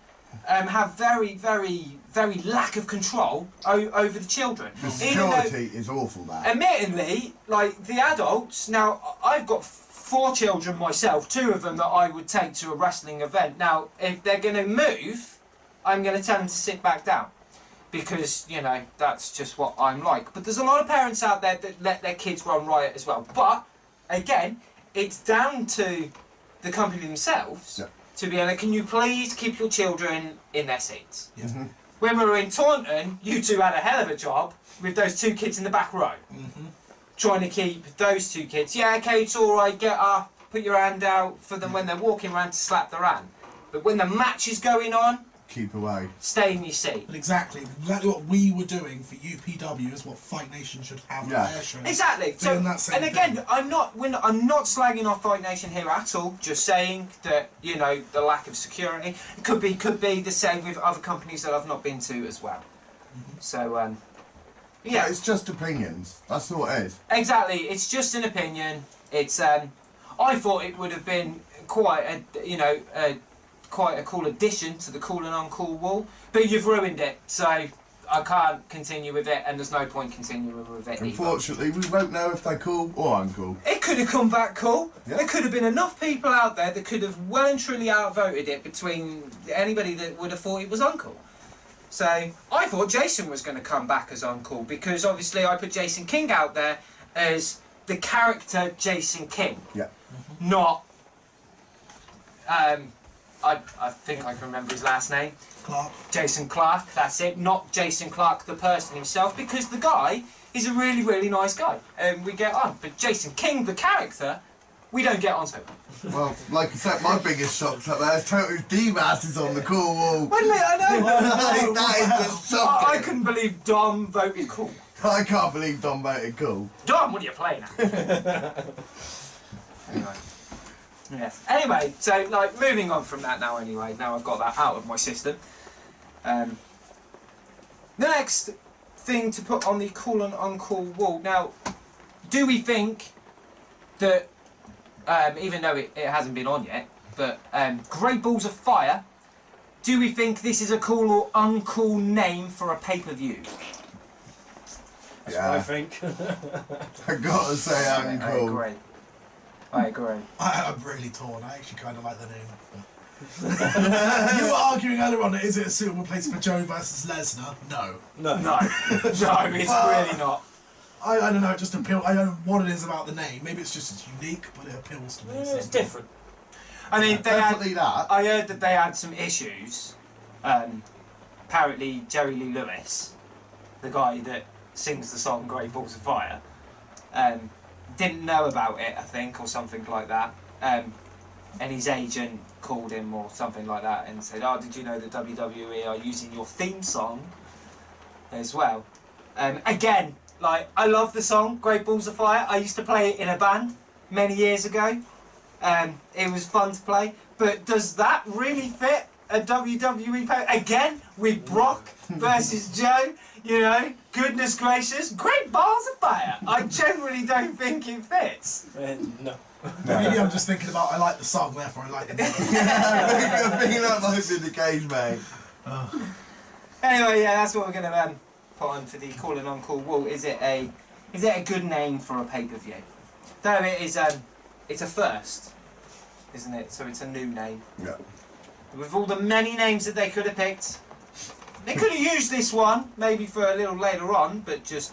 have very, very, very lack of control over the children. The security is awful there. Admittedly, like the adults, now I've got 4 children myself, 2 of them that I would take to a wrestling event. Now, if they're going to move, I'm going to tell them to sit back down. Because, you know, that's just what I'm like. But there's a lot of parents out there that let their kids run riot as well. But, again, it's down to the company themselves to be able, can you please keep your children in their seats? Yeah. Mm-hmm. When we were in Taunton, you two had a hell of a job with those 2 kids in the back row. Mm-hmm. Trying to keep those 2 kids. Yeah, okay, it's alright, get up, put your hand out for them when they're walking around to slap their hand. But when the match is going on, Keep away. stay in your seat. But exactly what we were doing for UPW is what Fight Nation should have Yeah. on their shows. Exactly. So, Doing that same and again, thing. I'm not slagging off Fight Nation here at all. Just saying that, you know, the lack of security could be the same with other companies that I've not been to as well. So Yeah, it's just opinions. That's all it is. exactly. It's just an opinion. It's I thought it would have been quite a quite a cool addition to the cool and uncool wall, but you've ruined it. So I can't continue with it, and there's no point continuing with it. Unfortunately, we won't know if they're cool or uncool. It could have come back cool. Yeah. There could have been enough people out there that could have well and truly outvoted it between anybody that would have thought it was uncool. So I thought Jason was going to come back as uncool because obviously I put Jason King out there as the character Jason King, Yeah. not. I think I can remember his last name. Clark. Jason Clark, that's it. Not Jason Clark, the person himself, because the guy is a really, really nice guy. And we get on. But Jason King, the character, we don't get on so well. Well, like I said, my biggest shock up there is Toto's D-Mass is on the cool wall. Wait a minute, I know. That is just I shocking. couldn't believe Dom voted cool. I can't believe Don voted cool. Dom, what are you playing at? Anyway. Yes. Anyway, so like moving on from that now anyway, now I've got that out of my system. The next thing to put on the cool and uncool wall. Now, do we think that, even though it hasn't been on yet, but Great Balls of Fire, do we think this is a cool or uncool name for a pay-per-view? That's what I think. I gotta say, I'm I cool. agree. I agree. I'm really torn. I actually kind of like the name. You were arguing earlier on, is it a suitable place for Joe versus Lesnar? No. No. No, no, it's really not. I don't know, it just appeals. I don't know what it is about the name. Maybe it's just it's unique, but it appeals to me. It's different. I mean, they Definitely had, that. I heard that they had some issues. Apparently, Jerry Lee Lewis the guy that sings the song Great Balls of Fire, didn't know about it, I think, or something like that. And his agent called him or something like that and said, "Oh, did you know that WWE are using your theme song as well?" Again, like, I love the song Great Balls of Fire. I used to play it in a band many years ago. It was fun to play. But does that really fit a WWE pay? Again, with Brock versus Joe, you know, goodness gracious, Great Balls of Fire. I generally don't think it fits. No. Maybe I'm just thinking about, I like the song, therefore I like the music. I think that might be the case, mate. Anyway, yeah, that's what we're going to put on for the Calling on Call Wall. Is it a good name for a pay-per-view? Though it is, it's a first, isn't it? So it's a new name. Yeah. With all the many names that they could have picked, they could have used this one maybe for a little later on, but just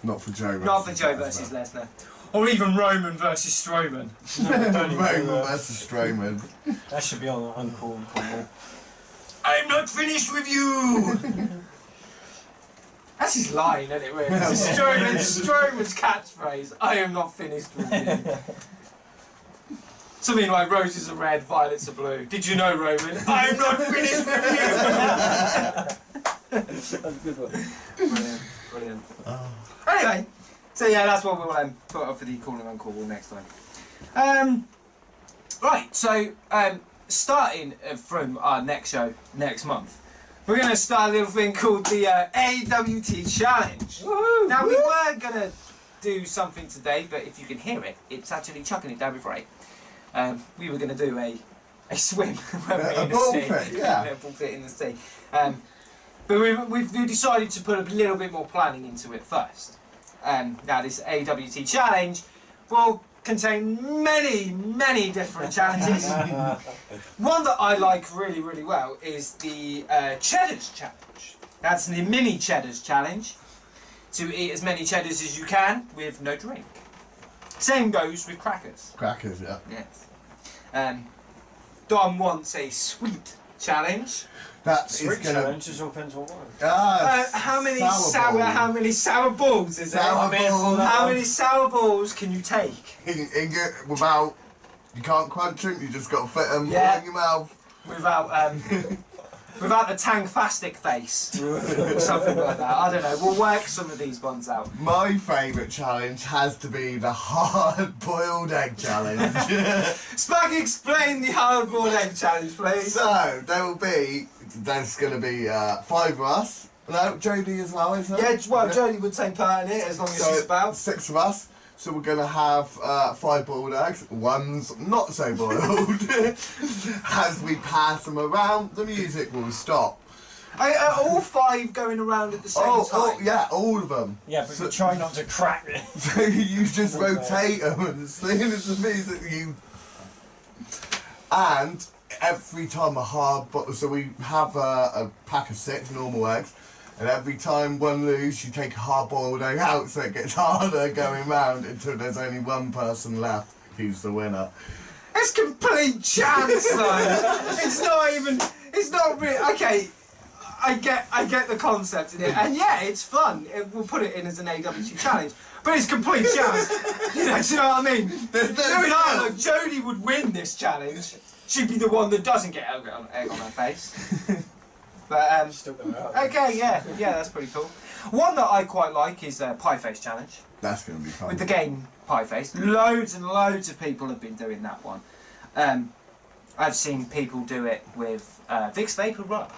Not for Joe. not for Joe versus Lesnar, or even Roman versus Strowman. Roman versus Strowman. That should be on Uncool and Cool. I'm not finished with you. That's his line, isn't it? Really? Strowman's catchphrase. I am not finished with you. Something like roses are red, violets are blue. Did you know, Roman? I'm not finished with you. That's a good one. Brilliant. Anyway, so yeah, that's what we'll put up for the Calling on Call Wall next time. Right, so starting from our next show next month, we're going to start a little thing called the AWT Challenge. Woo-hoo! Now, we were going to do something today, but if you can hear it, it's actually chucking it down before 8. We were going to do a swim when we're in the sea. A ball pit in the sea. But we've decided to put a little bit more planning into it first. Now, this AWT Challenge will contain many different challenges. One that I like really, really well is the Cheddars Challenge. That's the Mini Cheddars Challenge. To eat as many cheddars as you can with no drink. Same goes with crackers. Crackers, yeah. Yes. Dom wants a sweet challenge. That is Sweet gonna. challenge is all depends on what. How many sour balls is there? Sour balls. How many sour balls can you take? Without, you can't crunch them. You just got to fit them in your mouth. Without the tangfastic face or something like that. I don't know. We'll work some of these ones out. My favourite challenge has to be the hard-boiled egg challenge. Spag, explain the hard-boiled egg challenge, please. So there's going to be 5 of us. No, Jodie as well, isn't it? Yeah, well, Jodie would take part in it as long as she's about. 6 of us. So we're going to have 5 boiled eggs. One's not so boiled. As we pass them around, the music will stop. Are all 5 going around at the same time? Oh, yeah, all of them. Yeah, but try not to crack it. So you just rotate them, and as soon as the music and every time so we have a pack of 6 normal eggs, and every time one loses, you take a hard-boiled egg out, so it gets harder going round until there's only one person left who's the winner. It's complete chance, though. It's not really. Okay, I get the concept in it, and yeah, it's fun. We'll put it in as an AWT challenge, but it's complete chance. Do you know what I mean? Like Jodie would win this challenge. She'd be the one that doesn't get egg on her face. But okay, yeah, that's pretty cool. One that I quite like is Pie Face Challenge. That's going to be fun. With the game Pie Face. Loads and loads of people have been doing that one. I've seen people do it with Vicks Vapor Rub,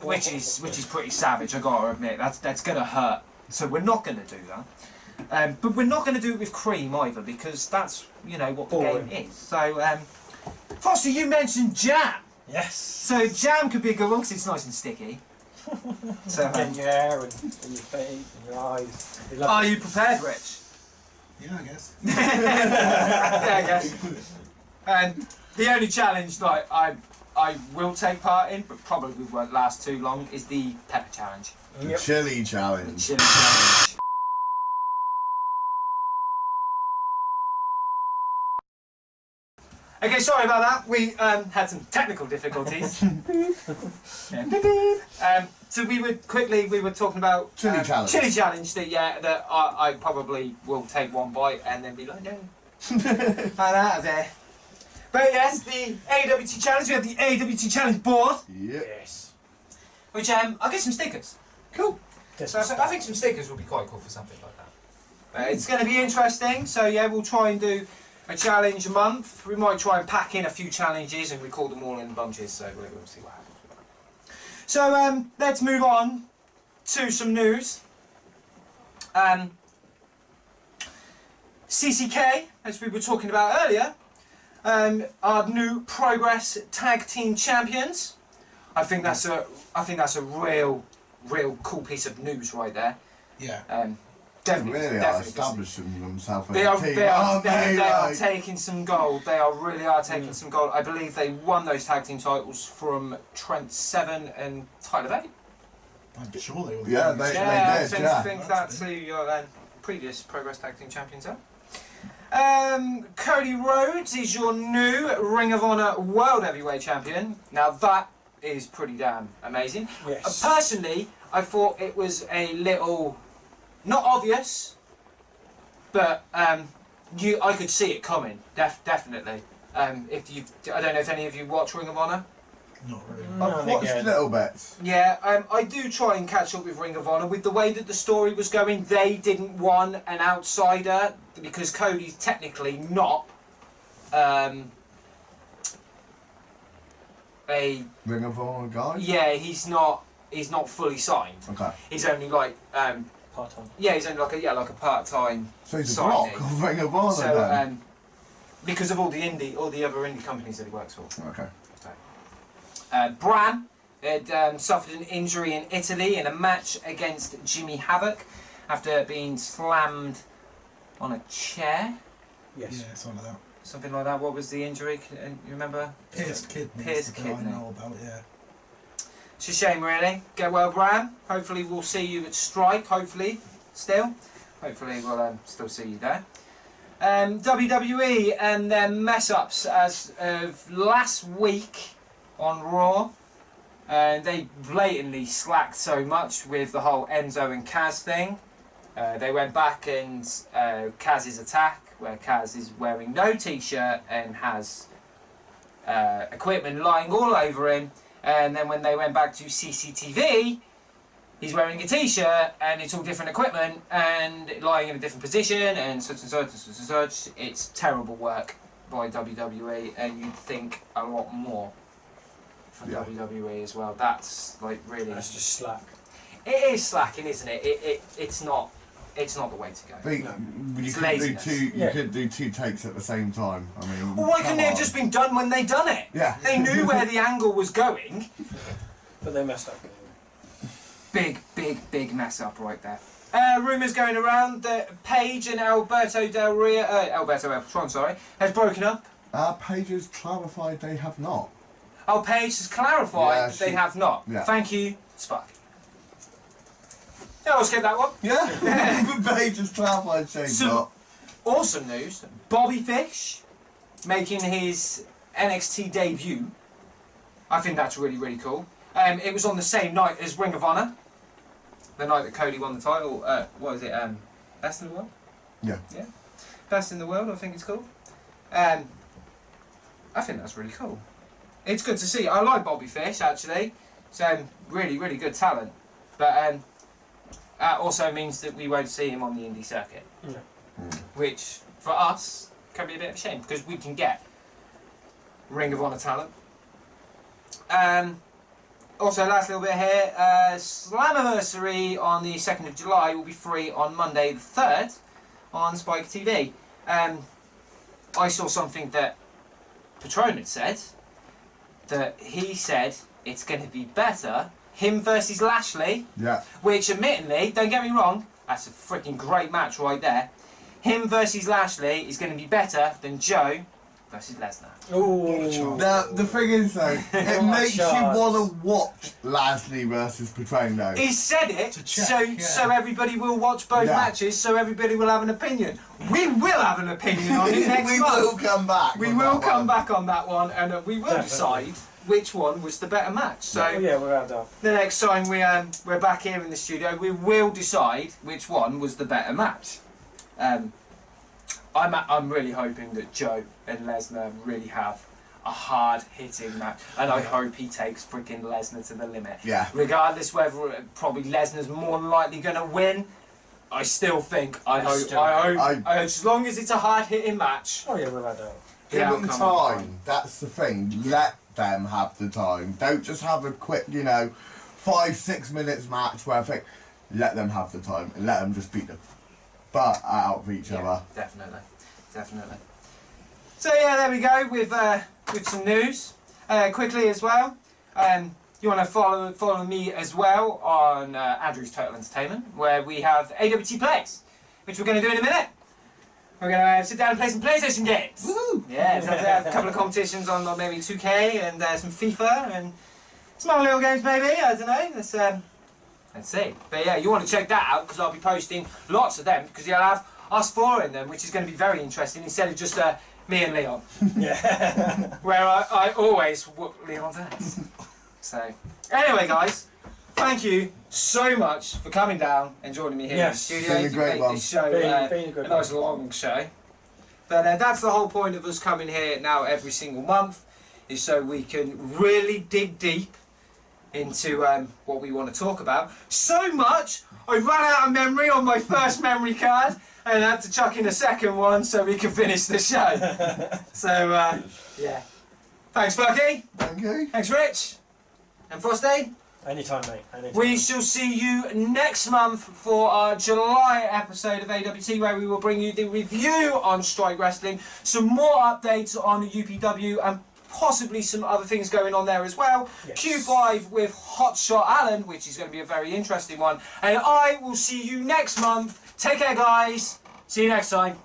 which is pretty savage. I gotta admit, that's gonna hurt. So we're not gonna do that. But we're not gonna do it with cream either, because that's what the game is. So Foster, you mentioned jam. Yes. So jam could be a good one because it's nice and sticky. So in your hair and in your face and your eyes. Are you prepared, Rich? Yeah, I guess. Yeah, I guess. And the only challenge that I will take part in, but probably won't last too long, is the pepper challenge. The chili challenge. The chili challenge. Okay, sorry about that. We had some technical difficulties. So we were talking about Chili challenge. Chili challenge. That I probably will take one bite and then be like, no, I'm out of there. But yes, the AWT challenge. We have the AWT challenge board. Yes. Which I'll get some stickers. Cool. So I think some stickers will be quite cool for something like that. It's going to be interesting. So yeah, we'll try and do a challenge a month. We might try and pack in a few challenges and record them all in bunches. So we'll see what happens. So let's move on to some news. CCK, as we were talking about earlier, our new Progress Tag Team Champions. I think that's a real cool piece of news right there. Yeah. Definitely, Really are definitely establishing themselves as they a are, team. they are, Aren't they are taking some gold. They really are taking some gold. I believe they won those tag team titles from Trent Seven and Tyler Bate. I'm sure they will. Yeah, they did, I yeah. think that's who your previous Progress Tag Team Champions are. Cody Rhodes is your new Ring of Honor World Heavyweight Champion. Now that is pretty damn amazing. Yes. Personally, I thought it was a little not obvious, but I could see it coming. Definitely. I don't know if any of you watch Ring of Honor. Not really. I've watched little bits. Yeah, I do try and catch up with Ring of Honor. With the way that the story was going, they didn't want an outsider because Cody's technically not a Ring of Honor guy? yeah. He's not fully signed. Okay. He's only like Part-time. yeah. He's only like a part-time. So he's a signing. block of Ring of Honor So then? because of all the other indie companies that he works for. Okay. Bran had suffered an injury in Italy in a match against Jimmy Havoc after being slammed on a chair. Yes. Yeah, something like that. Something like that. What was the injury? You remember? Pierced kidney. Pierced is the bit kidney. I know about, yeah. It's a shame, really. Get well, Bran. Hopefully, we'll see you at Strike. Hopefully, still. Hopefully, we'll still see you there. WWE and their mess ups as of last week on Raw. They blatantly slacked so much with the whole Enzo and Kaz thing. They went back and Kaz's attack, where Kaz is wearing no t-shirt and has equipment lying all over him. And then when they went back to CCTV, he's wearing a t-shirt and it's all different equipment and lying in a different position and such and such and such and such. It's terrible work by WWE, and you'd think a lot more from WWE as well. That's like really. That's just slack. It is slacking, isn't it? It's not the way to go. But you could laziness. could do two takes at the same time. I mean, Well, why couldn't they have just been done when they done it? Yeah. They knew where the angle was going. But they messed up. Big mess up right there. Rumours going around that Paige and Alberto El Patron, has broken up. Paige has clarified they have not. Oh, Paige has clarified that they have not. Yeah. Thank you, Sparky. Yeah, I'll skip that one. Yeah. Paige has clarified she's not. Awesome news. Bobby Fish making his NXT debut. I think that's really cool. It was on the same night as Ring of Honor. The night that Cody won the title. What is it? Best in the World? Yeah. Yeah. Best in the World, I think it's called. I think that's really cool. It's good to see. I like Bobby Fish, actually. So, really good talent. But that also means that we won't see him on the indie circuit. Yeah. Which, for us, can be a bit of a shame, because we can get Ring of Honor talent. Also, last little bit here, Slammiversary on the 2nd of July will be free on Monday the 3rd on Spike TV. I saw something that Patron had said, that he said it's going to be better, him versus Lashley, Yeah. which admittedly, don't get me wrong, that's a freaking great match right there. Him versus Lashley is going to be better than Joe versus Lesnar. Ooh. The thing is though, it What makes you chance. want to watch Lashley versus Petrino. He said it, To check, so everybody will watch both Yeah. matches, so everybody will have an opinion. We will have an opinion on it next We month. will come back. We on will that come one. back on that one, and we will Definitely. decide which one was the better match. So Oh, yeah, we're out done. the next time we're back here in the studio, we will decide which one was the better match. I'm really hoping that Joe and Lesnar really have a hard-hitting match, and I hope he takes freaking Lesnar to the limit. Yeah. Regardless whether probably Lesnar's more than likely going to win, I still think I hope as long as it's a hard-hitting match. Oh, yeah, we're out done. Give the them outcome will be time. That's the thing. Let them have the time. Don't just have a quick, 5-6 minutes match where I think, let them have the time and let them just beat the butt out of each other. Definitely. So yeah, there we go with some news. Quickly as well, you want to follow me as well on Andrew's Total Entertainment, where we have AWT Plays, which we're going to do in a minute. We're going to sit down and play some PlayStation games. Woo! Yeah, so have a couple of competitions on maybe 2K and some FIFA and some other little games maybe. I don't know. Let's see. But yeah, you want to check that out because I'll be posting lots of them because you'll have us four in them, which is going to be very interesting instead of just me and Leon. Yeah. Where I always whoop Leon's ass. So, anyway, guys, thank you so much for coming down and joining me here Yes, in the studio. been a great You made one. this show Been a good a nice one. long show. But that's the whole point of us coming here now every single month, is so we can really dig deep into what we want to talk about. So much, I ran out of memory on my first memory card and had to chuck in a second one so we could finish the show. So, yeah. Thanks, Bucky. Thank you. Thanks, Rich. And Frosty. Anytime, mate. Anytime. We shall see you next month for our July episode of AWT, where we will bring you the review on Strike Wrestling, some more updates on UPW, and possibly some other things going on there as well. Yes. Q5 with Hotshot Allen, which is going to be a very interesting one. And I will see you next month. Take care, guys. See you next time.